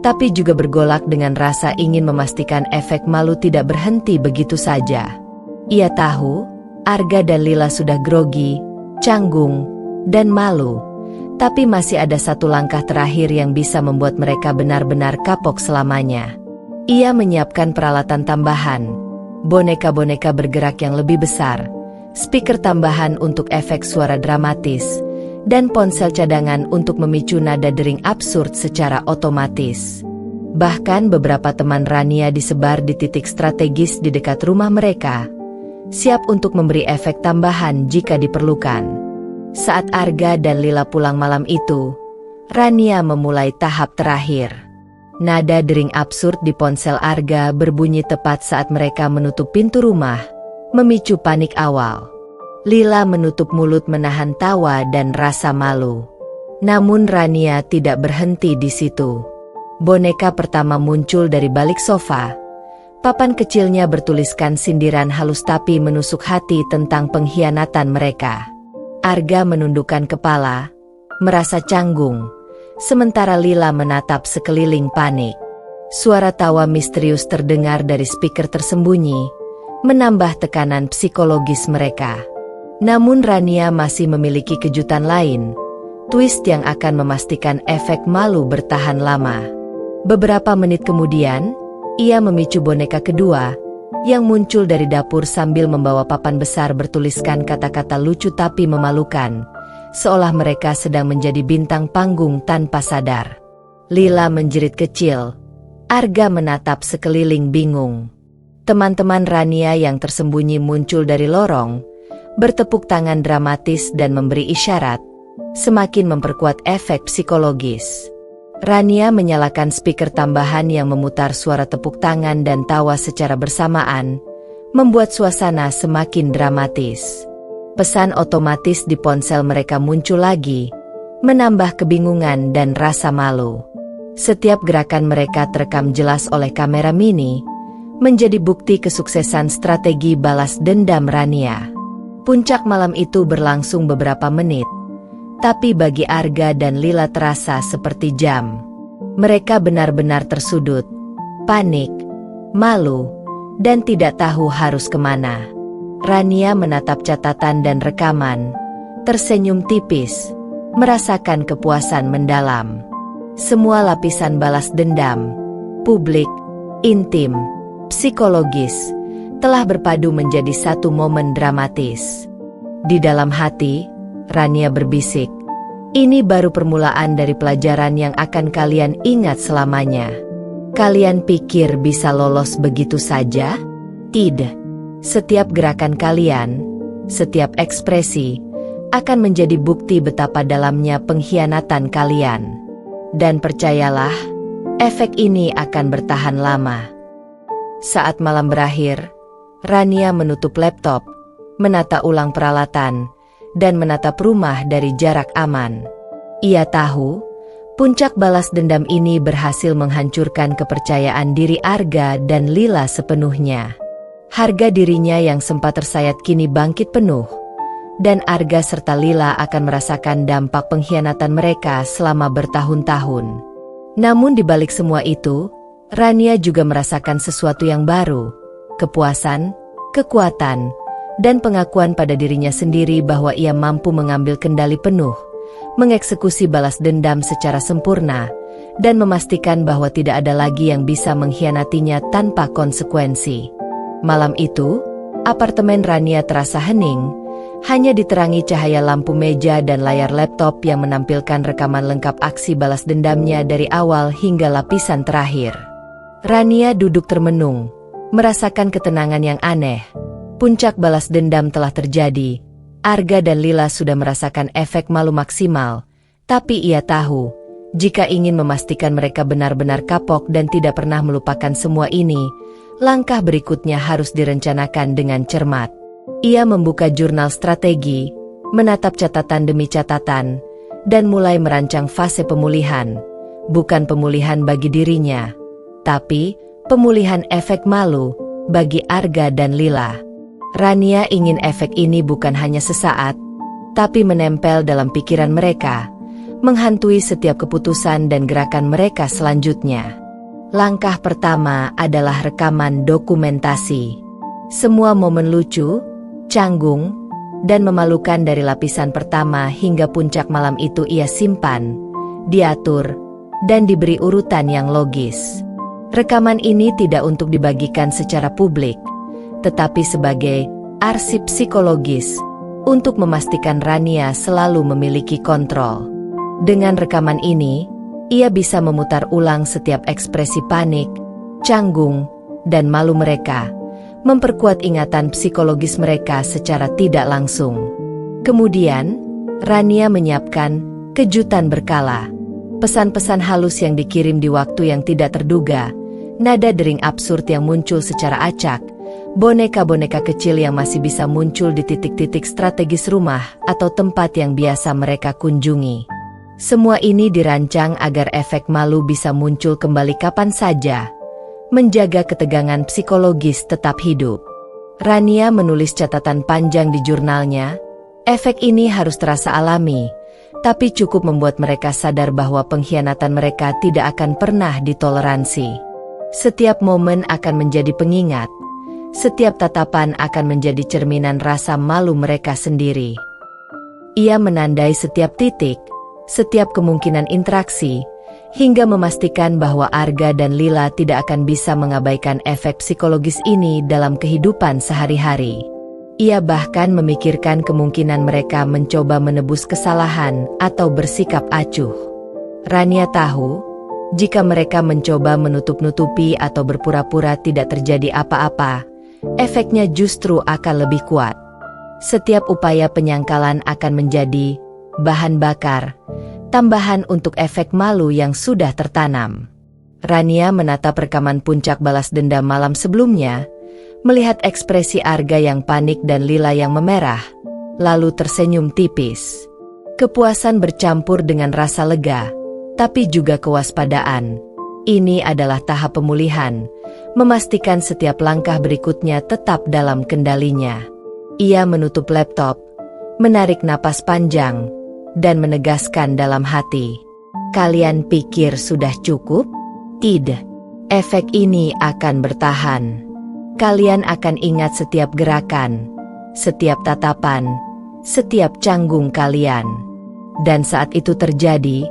S1: tapi juga bergolak dengan rasa ingin memastikan efek malu tidak berhenti begitu saja. Ia tahu, Arga dan Lila sudah grogi, canggung, dan malu, tapi masih ada satu langkah terakhir yang bisa membuat mereka benar-benar kapok selamanya. Ia menyiapkan peralatan tambahan, boneka-boneka bergerak yang lebih besar, speaker tambahan untuk efek suara dramatis, dan ponsel cadangan untuk memicu nada dering absurd secara otomatis. Bahkan beberapa teman Rania disebar di titik strategis di dekat rumah mereka, siap untuk memberi efek tambahan jika diperlukan. Saat Arga dan Lila pulang malam itu, Rania memulai tahap terakhir. Nada dering absurd di ponsel Arga berbunyi tepat saat mereka menutup pintu rumah, memicu panik awal. Lila menutup mulut menahan tawa dan rasa malu. Namun Rania tidak berhenti di situ. Boneka pertama muncul dari balik sofa. Papan kecilnya bertuliskan sindiran halus tapi menusuk hati tentang pengkhianatan mereka. Arga menundukkan kepala, merasa canggung, sementara Lila menatap sekeliling panik. Suara tawa misterius terdengar dari speaker tersembunyi, menambah tekanan psikologis mereka. Namun Rania masih memiliki kejutan lain, twist yang akan memastikan efek malu bertahan lama. Beberapa menit kemudian, ia memicu boneka kedua, yang muncul dari dapur sambil membawa papan besar bertuliskan kata-kata lucu tapi memalukan, seolah mereka sedang menjadi bintang panggung tanpa sadar. Lila menjerit kecil, Arga menatap sekeliling bingung. Teman-teman Rania yang tersembunyi muncul dari lorong, bertepuk tangan dramatis dan memberi isyarat, semakin memperkuat efek psikologis. Rania menyalakan speaker tambahan yang memutar suara tepuk tangan dan tawa secara bersamaan, membuat suasana semakin dramatis. Pesan otomatis di ponsel mereka muncul lagi, menambah kebingungan dan rasa malu. Setiap gerakan mereka terekam jelas oleh kamera mini, menjadi bukti kesuksesan strategi balas dendam Rania. Puncak malam itu berlangsung beberapa menit, tapi bagi Arga dan Lila terasa seperti jam. Mereka benar-benar tersudut, panik, malu, dan tidak tahu harus kemana. Rania menatap catatan dan rekaman, tersenyum tipis, merasakan kepuasan mendalam. Semua lapisan balas dendam, publik, intim, psikologis, telah berpadu menjadi satu momen dramatis. Di dalam hati, Rania berbisik, "Ini baru permulaan dari pelajaran yang akan kalian ingat selamanya. Kalian pikir bisa lolos begitu saja? Tidak. Setiap gerakan kalian, setiap ekspresi, akan menjadi bukti betapa dalamnya pengkhianatan kalian. Dan percayalah, efek ini akan bertahan lama." Saat malam berakhir, Rania menutup laptop, menata ulang peralatan, dan menatap rumah dari jarak aman. Ia tahu, puncak balas dendam ini berhasil menghancurkan kepercayaan diri Arga dan Lila sepenuhnya. Harga dirinya yang sempat tersayat kini bangkit penuh, dan Arga serta Lila akan merasakan dampak pengkhianatan mereka selama bertahun-tahun. Namun di balik semua itu, Rania juga merasakan sesuatu yang baru, kepuasan, kekuatan, dan pengakuan pada dirinya sendiri bahwa ia mampu mengambil kendali penuh, mengeksekusi balas dendam secara sempurna, dan memastikan bahwa tidak ada lagi yang bisa mengkhianatinya tanpa konsekuensi. Malam itu, apartemen Rania terasa hening, hanya diterangi cahaya lampu meja dan layar laptop yang menampilkan rekaman lengkap aksi balas dendamnya dari awal hingga lapisan terakhir. Rania duduk termenung, merasakan ketenangan yang aneh. Puncak balas dendam telah terjadi. Arga dan Lila sudah merasakan efek malu maksimal, tapi ia tahu, jika ingin memastikan mereka benar-benar kapok dan tidak pernah melupakan semua ini, langkah berikutnya harus direncanakan dengan cermat. Ia membuka jurnal strategi, menatap catatan demi catatan, dan mulai merancang fase pemulihan. Bukan pemulihan bagi dirinya, tapi pemulihan efek malu bagi Arga dan Lila. Rania ingin efek ini bukan hanya sesaat, tapi menempel dalam pikiran mereka, menghantui setiap keputusan dan gerakan mereka selanjutnya. Langkah pertama adalah rekaman dokumentasi. Semua momen lucu, canggung, dan memalukan dari lapisan pertama hingga puncak malam itu ia simpan, diatur, dan diberi urutan yang logis. Rekaman ini tidak untuk dibagikan secara publik, tetapi sebagai arsip psikologis untuk memastikan Rania selalu memiliki kontrol. Dengan rekaman ini, ia bisa memutar ulang setiap ekspresi panik, canggung, dan malu mereka, memperkuat ingatan psikologis mereka secara tidak langsung. Kemudian, Rania menyiapkan kejutan berkala. Pesan-pesan halus yang dikirim di waktu yang tidak terduga, nada dering absurd yang muncul secara acak, boneka-boneka kecil yang masih bisa muncul di titik-titik strategis rumah atau tempat yang biasa mereka kunjungi. Semua ini dirancang agar efek malu bisa muncul kembali kapan saja, menjaga ketegangan psikologis tetap hidup. Rania menulis catatan panjang di jurnalnya, efek ini harus terasa alami, tapi cukup membuat mereka sadar bahwa pengkhianatan mereka tidak akan pernah ditoleransi. Setiap momen akan menjadi pengingat, setiap tatapan akan menjadi cerminan rasa malu mereka sendiri. Ia menandai setiap titik, setiap kemungkinan interaksi, hingga memastikan bahwa Arga dan Lila tidak akan bisa mengabaikan efek psikologis ini dalam kehidupan sehari-hari. Ia bahkan memikirkan kemungkinan mereka mencoba menebus kesalahan atau bersikap acuh. Rania tahu, jika mereka mencoba menutup-nutupi atau berpura-pura tidak terjadi apa-apa, efeknya justru akan lebih kuat. Setiap upaya penyangkalan akan menjadi bahan bakar, tambahan untuk efek malu yang sudah tertanam. Rania menatap rekaman puncak balas dendam malam sebelumnya, melihat ekspresi Arga yang panik dan Lila yang memerah, lalu tersenyum tipis. Kepuasan bercampur dengan rasa lega, tapi juga kewaspadaan. Ini adalah tahap pemulihan, memastikan setiap langkah berikutnya tetap dalam kendalinya. Ia menutup laptop, menarik napas panjang, dan menegaskan dalam hati. Kalian pikir sudah cukup? Tidak. Efek ini akan bertahan. Kalian akan ingat setiap gerakan, setiap tatapan, setiap canggung kalian. Dan saat itu terjadi,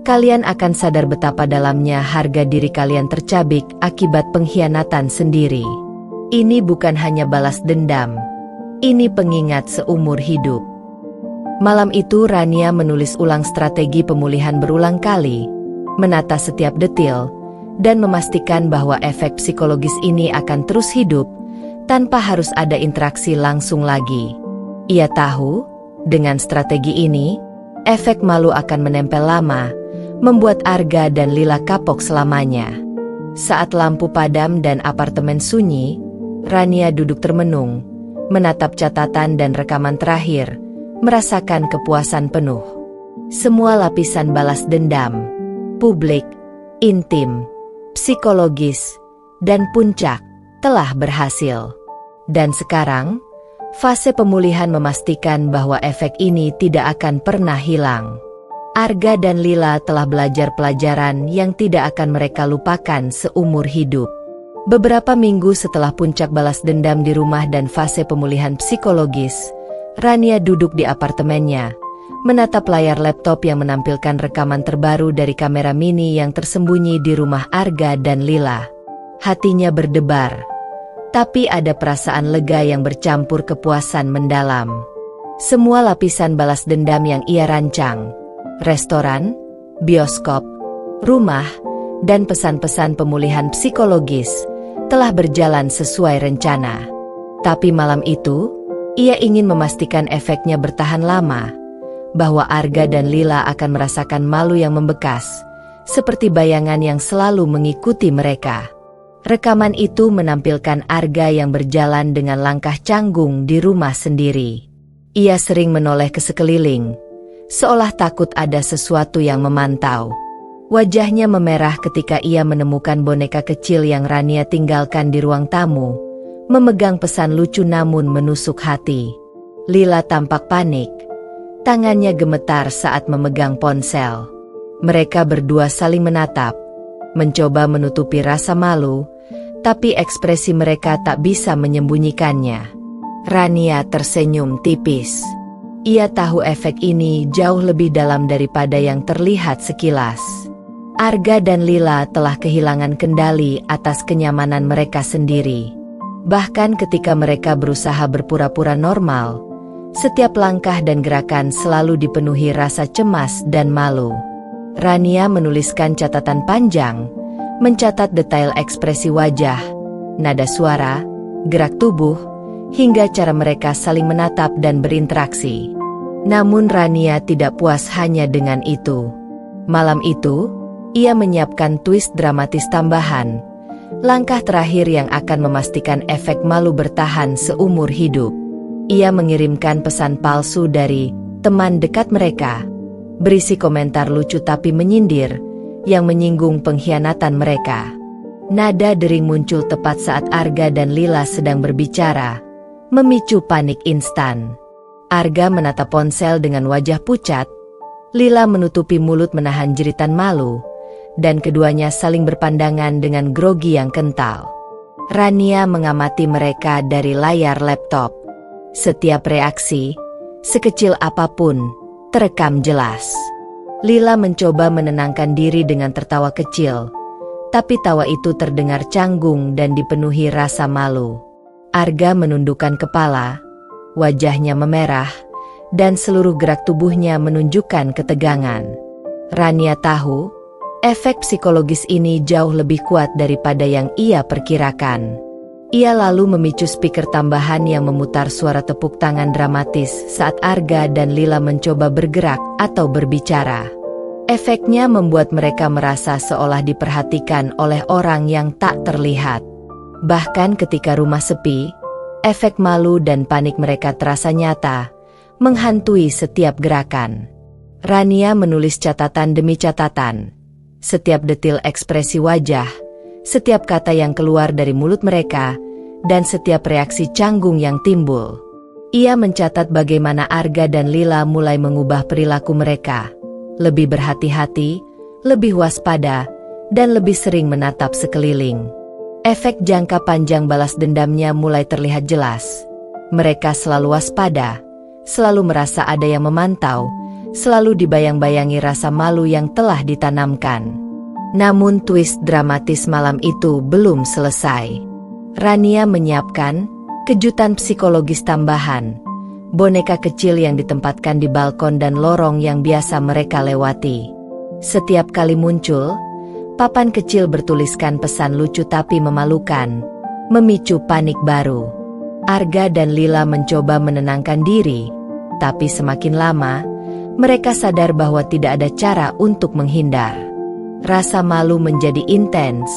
S1: kalian akan sadar betapa dalamnya harga diri kalian tercabik akibat pengkhianatan sendiri. Ini bukan hanya balas dendam, ini pengingat seumur hidup. Malam itu Rania menulis ulang strategi pemulihan berulang kali, menata setiap detil, dan memastikan bahwa efek psikologis ini akan terus hidup, tanpa harus ada interaksi langsung lagi. Ia tahu, dengan strategi ini, efek malu akan menempel lama, membuat Arga dan Lila kapok selamanya. Saat lampu padam dan apartemen sunyi, Rania duduk termenung, menatap catatan dan rekaman terakhir, merasakan kepuasan penuh. Semua lapisan balas dendam, publik, intim, psikologis, dan puncak telah berhasil. Dan sekarang, fase pemulihan memastikan bahwa efek ini tidak akan pernah hilang. Arga dan Lila telah belajar pelajaran yang tidak akan mereka lupakan seumur hidup. Beberapa minggu setelah puncak balas dendam di rumah dan fase pemulihan psikologis, Rania duduk di apartemennya, menatap layar laptop yang menampilkan rekaman terbaru dari kamera mini yang tersembunyi di rumah Arga dan Lila. Hatinya berdebar, tapi ada perasaan lega yang bercampur kepuasan mendalam. Semua lapisan balas dendam yang ia rancang, restoran, bioskop, rumah, dan pesan-pesan pemulihan psikologis telah berjalan sesuai rencana. Tapi malam itu, ia ingin memastikan efeknya bertahan lama, bahwa Arga dan Lila akan merasakan malu yang membekas, seperti bayangan yang selalu mengikuti mereka. Rekaman itu menampilkan Arga yang berjalan dengan langkah canggung di rumah sendiri. Ia sering menoleh ke sekeliling, seolah takut ada sesuatu yang memantau. Wajahnya memerah ketika ia menemukan boneka kecil yang Rania tinggalkan di ruang tamu, memegang pesan lucu namun menusuk hati. Lila tampak panik, tangannya gemetar saat memegang ponsel. Mereka berdua saling menatap, mencoba menutupi rasa malu, tapi ekspresi mereka tak bisa menyembunyikannya. Rania tersenyum tipis. Ia tahu efek ini jauh lebih dalam daripada yang terlihat sekilas. Arga dan Lila telah kehilangan kendali atas kenyamanan mereka sendiri. Bahkan ketika mereka berusaha berpura-pura normal, setiap langkah dan gerakan selalu dipenuhi rasa cemas dan malu. Rania menuliskan catatan panjang, mencatat detail ekspresi wajah, nada suara, gerak tubuh, hingga cara mereka saling menatap dan berinteraksi. Namun Rania tidak puas hanya dengan itu. Malam itu, ia menyiapkan twist dramatis tambahan, langkah terakhir yang akan memastikan efek malu bertahan seumur hidup. Ia mengirimkan pesan palsu dari teman dekat mereka, berisi komentar lucu tapi menyindir, yang menyinggung pengkhianatan mereka. Nada dering muncul tepat saat Arga dan Lila sedang berbicara, memicu panik instan. Arga menatap ponsel dengan wajah pucat, Lila menutupi mulut menahan jeritan malu, dan keduanya saling berpandangan dengan grogi yang kental. Rania mengamati mereka dari layar laptop. Setiap reaksi, sekecil apapun, terekam jelas. Lila mencoba menenangkan diri dengan tertawa kecil, tapi tawa itu terdengar canggung dan dipenuhi rasa malu. Arga menundukkan kepala, wajahnya memerah, dan seluruh gerak tubuhnya menunjukkan ketegangan. Rania tahu, efek psikologis ini jauh lebih kuat daripada yang ia perkirakan. Ia lalu memicu speaker tambahan yang memutar suara tepuk tangan dramatis saat Arga dan Lila mencoba bergerak atau berbicara. Efeknya membuat mereka merasa seolah diperhatikan oleh orang yang tak terlihat. Bahkan ketika rumah sepi, efek malu dan panik mereka terasa nyata, menghantui setiap gerakan. Rania menulis catatan demi catatan, Setiap detil ekspresi wajah, setiap kata yang keluar dari mulut mereka, dan setiap reaksi canggung yang timbul. Ia mencatat bagaimana Arga dan Lila mulai mengubah perilaku mereka. Lebih berhati-hati, lebih waspada, dan lebih sering menatap sekeliling. Efek jangka panjang balas dendamnya mulai terlihat jelas. Mereka selalu waspada, selalu merasa ada yang memantau, selalu dibayang-bayangi rasa malu yang telah ditanamkan. Namun twist dramatis malam itu belum selesai. Rania menyiapkan kejutan psikologis tambahan. Boneka kecil yang ditempatkan di balkon dan lorong yang biasa mereka lewati. Setiap kali muncul, papan kecil bertuliskan pesan lucu tapi memalukan, memicu panik baru. Arga dan Lila mencoba menenangkan diri, tapi semakin lama, mereka sadar bahwa tidak ada cara untuk menghindar. Rasa malu menjadi intens,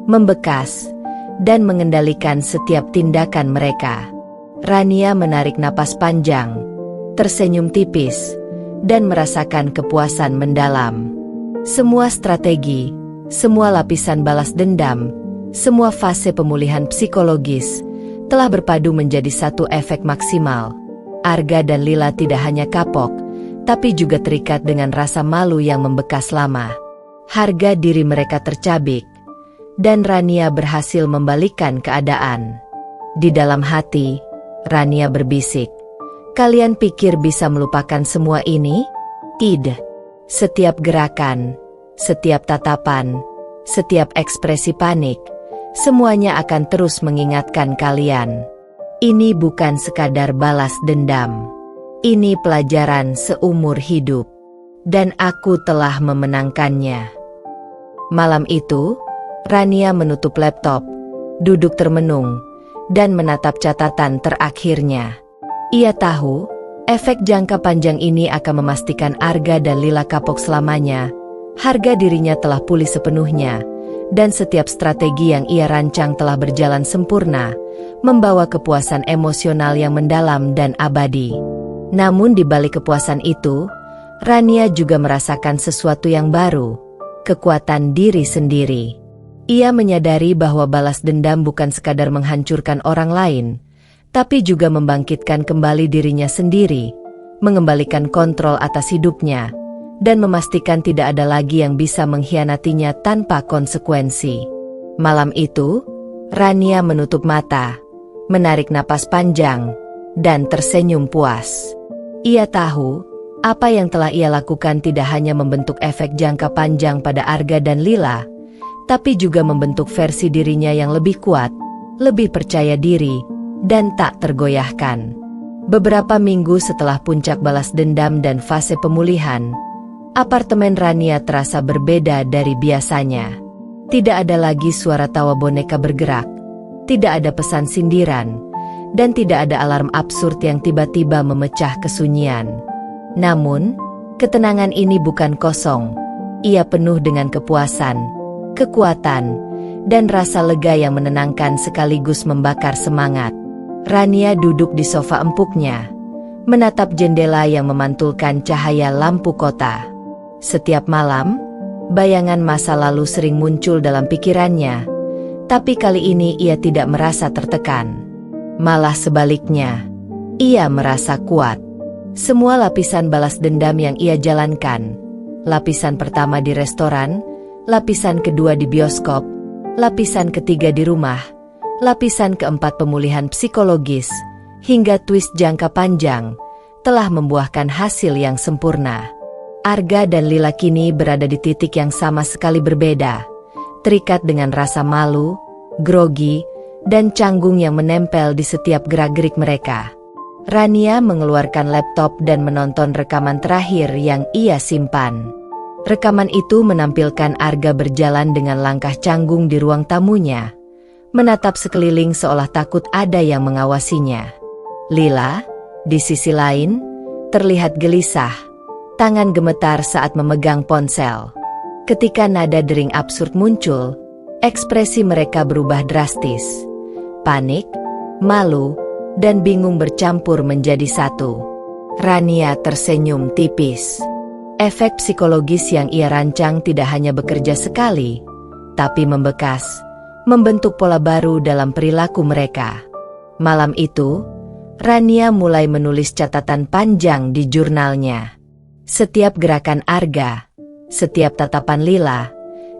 S1: membekas, dan mengendalikan setiap tindakan mereka. Rania menarik napas panjang, tersenyum tipis, dan merasakan kepuasan mendalam. Semua strategi, semua lapisan balas dendam, semua fase pemulihan psikologis telah berpadu menjadi satu efek maksimal. Arga dan Lila tidak hanya kapok, tapi juga terikat dengan rasa malu yang membekas lama. Harga diri mereka tercabik, dan Rania berhasil membalikkan keadaan. Di dalam hati, Rania berbisik, "Kalian pikir bisa melupakan semua ini? Tidak. Setiap gerakan, setiap tatapan, setiap ekspresi panik, semuanya akan terus mengingatkan kalian. Ini bukan sekadar balas dendam. Ini pelajaran seumur hidup. Dan aku telah memenangkannya." Malam itu, Rania menutup laptop, duduk termenung, dan menatap catatan terakhirnya. Ia tahu, efek jangka panjang ini akan memastikan Arga dan Lila kapok selamanya. Harga dirinya telah pulih sepenuhnya, dan setiap strategi yang ia rancang telah berjalan sempurna, membawa kepuasan emosional yang mendalam dan abadi. Namun di balik kepuasan itu, Rania juga merasakan sesuatu yang baru, kekuatan diri sendiri. Ia menyadari bahwa balas dendam bukan sekadar menghancurkan orang lain, tapi juga membangkitkan kembali dirinya sendiri, mengembalikan kontrol atas hidupnya, dan memastikan tidak ada lagi yang bisa mengkhianatinya tanpa konsekuensi. Malam itu, Rania menutup mata, menarik napas panjang, dan tersenyum puas. Ia tahu, apa yang telah ia lakukan tidak hanya membentuk efek jangka panjang pada Arga dan Lila, tapi juga membentuk versi dirinya yang lebih kuat, lebih percaya diri, dan tak tergoyahkan. Beberapa minggu setelah puncak balas dendam dan fase pemulihan, apartemen Rania terasa berbeda dari biasanya. Tidak ada lagi suara tawa boneka bergerak, tidak ada pesan sindiran, dan tidak ada alarm absurd yang tiba-tiba memecah kesunyian. Namun, ketenangan ini bukan kosong. Ia penuh dengan kepuasan, kekuatan, dan rasa lega yang menenangkan sekaligus membakar semangat. Rania duduk di sofa empuknya, menatap jendela yang memantulkan cahaya lampu kota. Setiap malam, bayangan masa lalu sering muncul dalam pikirannya, tapi kali ini ia tidak merasa tertekan. Malah sebaliknya, ia merasa kuat. Semua lapisan balas dendam yang ia jalankan, lapisan pertama di restoran, lapisan kedua di bioskop, lapisan ketiga di rumah, lapisan keempat pemulihan psikologis, hingga twist jangka panjang, telah membuahkan hasil yang sempurna. Arga dan Lila kini berada di titik yang sama sekali berbeda, terikat dengan rasa malu, grogi, dan canggung yang menempel di setiap gerak-gerik mereka. Rania mengeluarkan laptop dan menonton rekaman terakhir yang ia simpan. Rekaman itu menampilkan Arga berjalan dengan langkah canggung di ruang tamunya, menatap sekeliling seolah takut ada yang mengawasinya. Lila, di sisi lain, terlihat gelisah, tangan gemetar saat memegang ponsel. Ketika nada dering absurd muncul, ekspresi mereka berubah drastis. Panik, malu, dan bingung bercampur menjadi satu. Rania tersenyum tipis. Efek psikologis yang ia rancang tidak hanya bekerja sekali, tapi membekas, membentuk pola baru dalam perilaku mereka. Malam itu, Rania mulai menulis catatan panjang di jurnalnya. Setiap gerakan Arga, setiap tatapan Lila,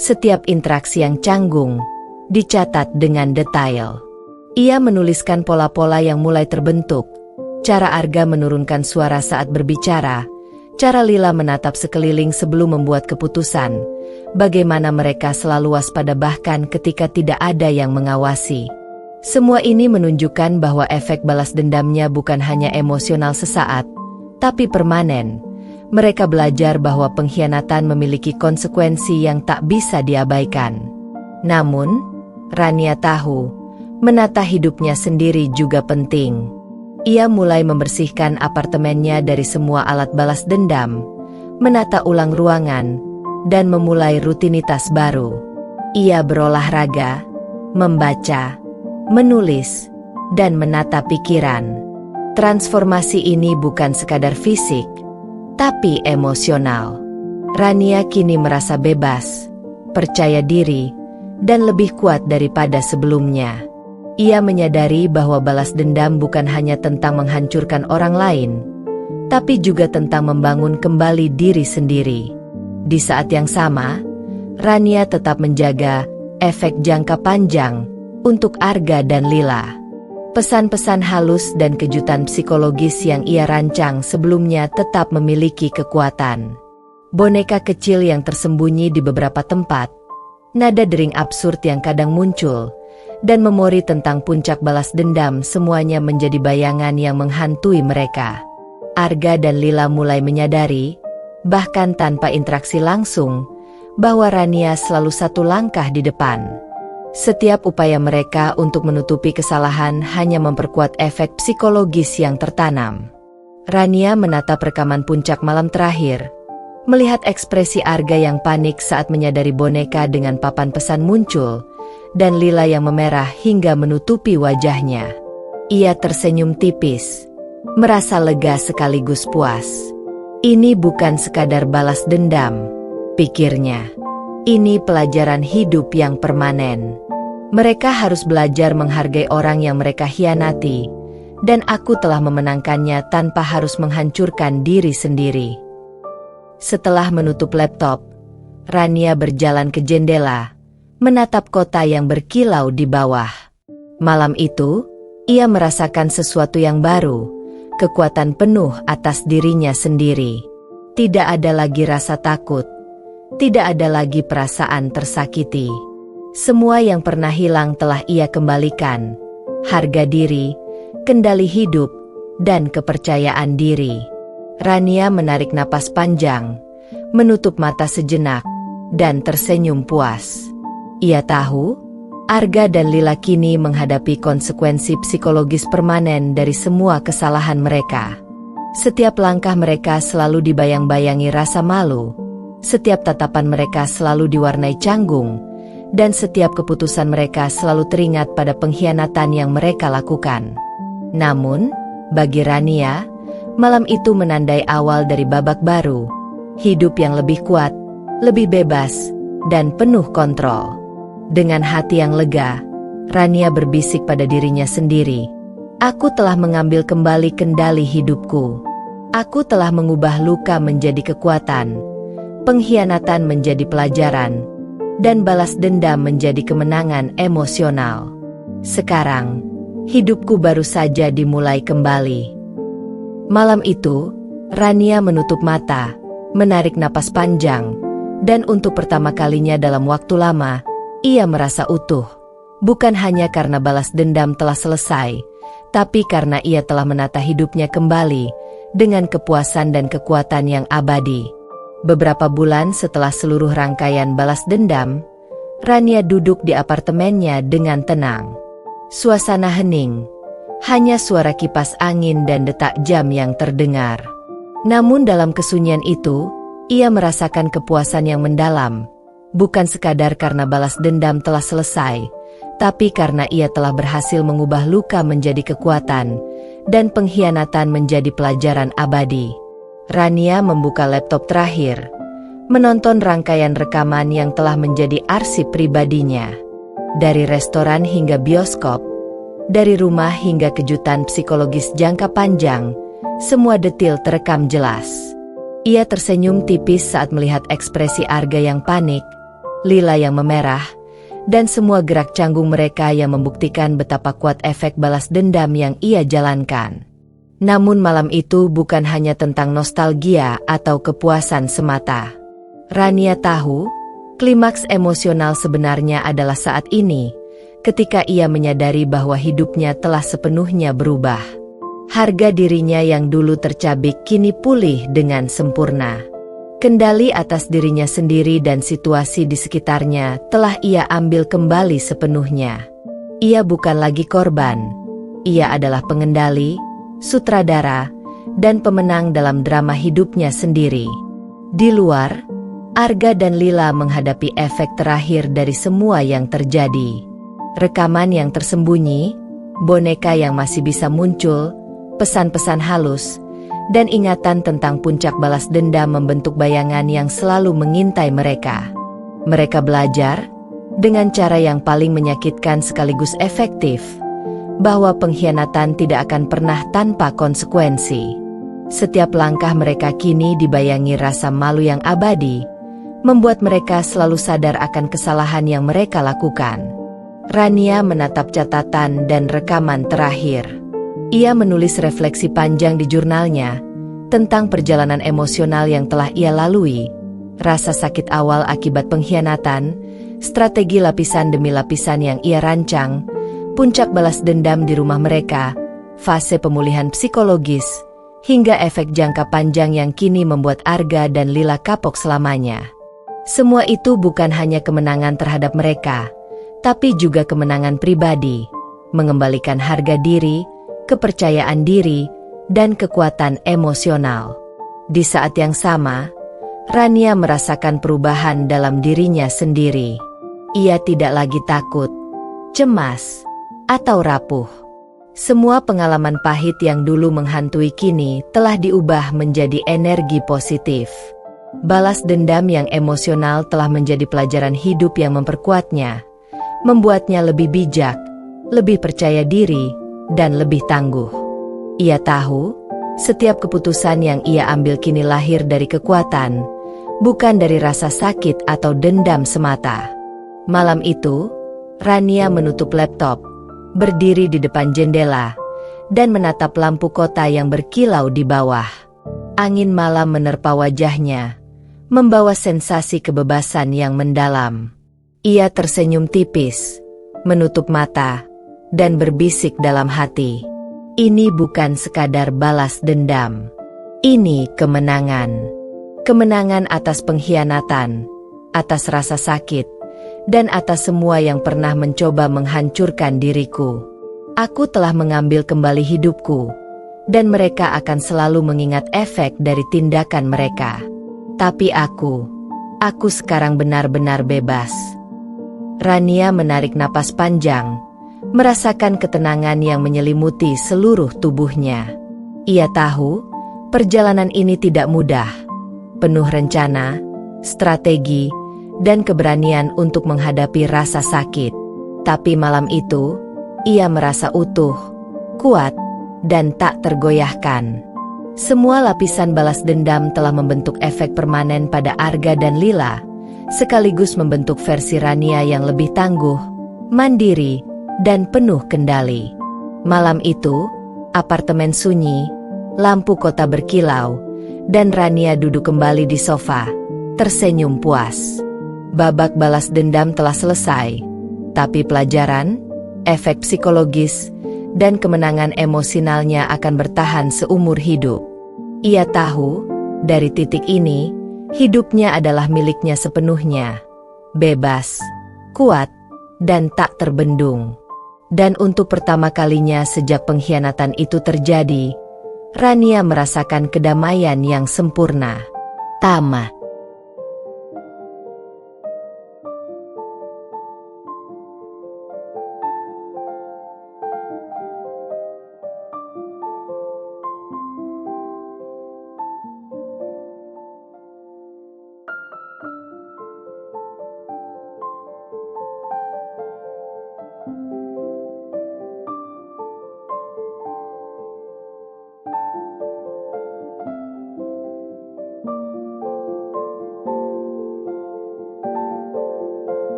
S1: setiap interaksi yang canggung, dicatat dengan detail. Ia menuliskan pola-pola yang mulai terbentuk, cara Arga menurunkan suara saat berbicara, cara Lila menatap sekeliling sebelum membuat keputusan, bagaimana mereka selalu waspada bahkan ketika tidak ada yang mengawasi. Semua ini menunjukkan bahwa efek balas dendamnya bukan hanya emosional sesaat, tapi permanen. Mereka belajar bahwa pengkhianatan memiliki konsekuensi yang tak bisa diabaikan. Namun, Rania tahu, menata hidupnya sendiri juga penting. Ia mulai membersihkan apartemennya dari semua alat balas dendam, menata ulang ruangan, dan memulai rutinitas baru. Ia berolahraga, membaca, menulis, dan menata pikiran. Transformasi ini bukan sekadar fisik, tapi emosional. Rania kini merasa bebas, percaya diri, dan lebih kuat daripada sebelumnya. Ia menyadari bahwa balas dendam bukan hanya tentang menghancurkan orang lain, tapi juga tentang membangun kembali diri sendiri. Di saat yang sama, Rania tetap menjaga efek jangka panjang untuk Arga dan Lila. Pesan-pesan halus dan kejutan psikologis yang ia rancang sebelumnya tetap memiliki kekuatan. Boneka kecil yang tersembunyi di beberapa tempat, nada dering absurd yang kadang muncul, dan memori tentang puncak balas dendam semuanya menjadi bayangan yang menghantui mereka. Arga dan Lila mulai menyadari, bahkan tanpa interaksi langsung, bahwa Rania selalu satu langkah di depan. Setiap upaya mereka untuk menutupi kesalahan hanya memperkuat efek psikologis yang tertanam. Rania menatap rekaman puncak malam terakhir, melihat ekspresi Arga yang panik saat menyadari boneka dengan papan pesan muncul, dan Lila yang memerah hingga menutupi wajahnya. Ia tersenyum tipis, merasa lega sekaligus puas. Ini bukan sekadar balas dendam, pikirnya. Ini pelajaran hidup yang permanen. Mereka harus belajar menghargai orang yang mereka hianati, dan aku telah memenangkannya tanpa harus menghancurkan diri sendiri. Setelah menutup laptop, Rania berjalan ke jendela, menatap kota yang berkilau di bawah. Malam itu, ia merasakan sesuatu yang baru, kekuatan penuh atas dirinya sendiri. Tidak ada lagi rasa takut, tidak ada lagi perasaan tersakiti. Semua yang pernah hilang telah ia kembalikan, harga diri, kendali hidup, dan kepercayaan diri. Rania menarik napas panjang, menutup mata sejenak, dan tersenyum puas. Ia tahu, Arga dan Lila kini menghadapi konsekuensi psikologis permanen dari semua kesalahan mereka. Setiap langkah mereka selalu dibayang-bayangi rasa malu, setiap tatapan mereka selalu diwarnai canggung, dan setiap keputusan mereka selalu teringat pada pengkhianatan yang mereka lakukan. Namun, bagi Rania, malam itu menandai awal dari babak baru, hidup yang lebih kuat, lebih bebas, dan penuh kontrol. Dengan hati yang lega, Rania berbisik pada dirinya sendiri, "Aku telah mengambil kembali kendali hidupku. Aku telah mengubah luka menjadi kekuatan, pengkhianatan menjadi pelajaran, dan balas dendam menjadi kemenangan emosional. Sekarang, hidupku baru saja dimulai kembali." Malam itu, Rania menutup mata, menarik napas panjang, dan untuk pertama kalinya dalam waktu lama, ia merasa utuh. Bukan hanya karena balas dendam telah selesai, tapi karena ia telah menata hidupnya kembali, dengan kepuasan dan kekuatan yang abadi. Beberapa bulan setelah seluruh rangkaian balas dendam, Rania duduk di apartemennya dengan tenang. Suasana hening, hanya suara kipas angin dan detak jam yang terdengar. Namun dalam kesunyian itu, ia merasakan kepuasan yang mendalam, bukan sekadar karena balas dendam telah selesai, tapi karena ia telah berhasil mengubah luka menjadi kekuatan, dan pengkhianatan menjadi pelajaran abadi. Rania membuka laptop terakhir, menonton rangkaian rekaman yang telah menjadi arsip pribadinya. Dari restoran hingga bioskop, dari rumah hingga kejutan psikologis jangka panjang, semua detil terekam jelas. Ia tersenyum tipis saat melihat ekspresi Arga yang panik, Lila yang memerah, dan semua gerak canggung mereka yang membuktikan betapa kuat efek balas dendam yang ia jalankan. Namun malam itu bukan hanya tentang nostalgia atau kepuasan semata. Rania tahu, klimaks emosional sebenarnya adalah saat ini, ketika ia menyadari bahwa hidupnya telah sepenuhnya berubah. Harga dirinya yang dulu tercabik kini pulih dengan sempurna. Kendali atas dirinya sendiri dan situasi di sekitarnya telah ia ambil kembali sepenuhnya. Ia bukan lagi korban. Ia adalah pengendali, sutradara, dan pemenang dalam drama hidupnya sendiri. Di luar, Arga dan Lila menghadapi efek terakhir dari semua yang terjadi. Rekaman yang tersembunyi, boneka yang masih bisa muncul, pesan-pesan halus, dan ingatan tentang puncak balas dendam membentuk bayangan yang selalu mengintai mereka. Mereka belajar, dengan cara yang paling menyakitkan sekaligus efektif, bahwa pengkhianatan tidak akan pernah tanpa konsekuensi. Setiap langkah mereka kini dibayangi rasa malu yang abadi, membuat mereka selalu sadar akan kesalahan yang mereka lakukan. Rania menatap catatan dan rekaman terakhir. Ia menulis refleksi panjang di jurnalnya tentang perjalanan emosional yang telah ia lalui, rasa sakit awal akibat pengkhianatan, strategi lapisan demi lapisan yang ia rancang, puncak balas dendam di rumah mereka, fase pemulihan psikologis, hingga efek jangka panjang yang kini membuat Arga dan Lila kapok selamanya. Semua itu bukan hanya kemenangan terhadap mereka, tapi juga kemenangan pribadi, mengembalikan harga diri, kepercayaan diri, dan kekuatan emosional. Di saat yang sama, Rania merasakan perubahan dalam dirinya sendiri. Ia tidak lagi takut, cemas, atau rapuh. Semua pengalaman pahit yang dulu menghantui kini telah diubah menjadi energi positif. Balas dendam yang emosional telah menjadi pelajaran hidup yang memperkuatnya, membuatnya lebih bijak, lebih percaya diri, dan lebih tangguh. Ia tahu, setiap keputusan yang ia ambil kini lahir dari kekuatan, bukan dari rasa sakit atau dendam semata. Malam itu, Rania menutup laptop, berdiri di depan jendela, dan menatap lampu kota yang berkilau di bawah. Angin malam menerpa wajahnya, membawa sensasi kebebasan yang mendalam. Ia tersenyum tipis, menutup mata, dan berbisik dalam hati, ini bukan sekadar balas dendam. Ini kemenangan. Kemenangan atas pengkhianatan, atas rasa sakit, dan atas semua yang pernah mencoba menghancurkan diriku. Aku telah mengambil kembali hidupku, dan mereka akan selalu mengingat efek dari tindakan mereka. Tapi aku sekarang benar-benar bebas. Rania menarik napas panjang, merasakan ketenangan yang menyelimuti seluruh tubuhnya. Ia tahu, perjalanan ini tidak mudah, penuh rencana, strategi, dan keberanian untuk menghadapi rasa sakit. Tapi malam itu, ia merasa utuh, kuat, dan tak tergoyahkan. Semua lapisan balas dendam telah membentuk efek permanen pada Arga dan Lila, sekaligus membentuk versi Rania yang lebih tangguh, mandiri, dan penuh kendali. Malam itu, apartemen sunyi, lampu kota berkilau, dan Rania duduk kembali di sofa, tersenyum puas. Babak balas dendam telah selesai, tapi pelajaran, efek psikologis, dan kemenangan emosionalnya akan bertahan seumur hidup. Ia tahu, dari titik ini, hidupnya adalah miliknya sepenuhnya, bebas, kuat, dan tak terbendung. Dan untuk pertama kalinya sejak pengkhianatan itu terjadi, Rania merasakan kedamaian yang sempurna. Tamat.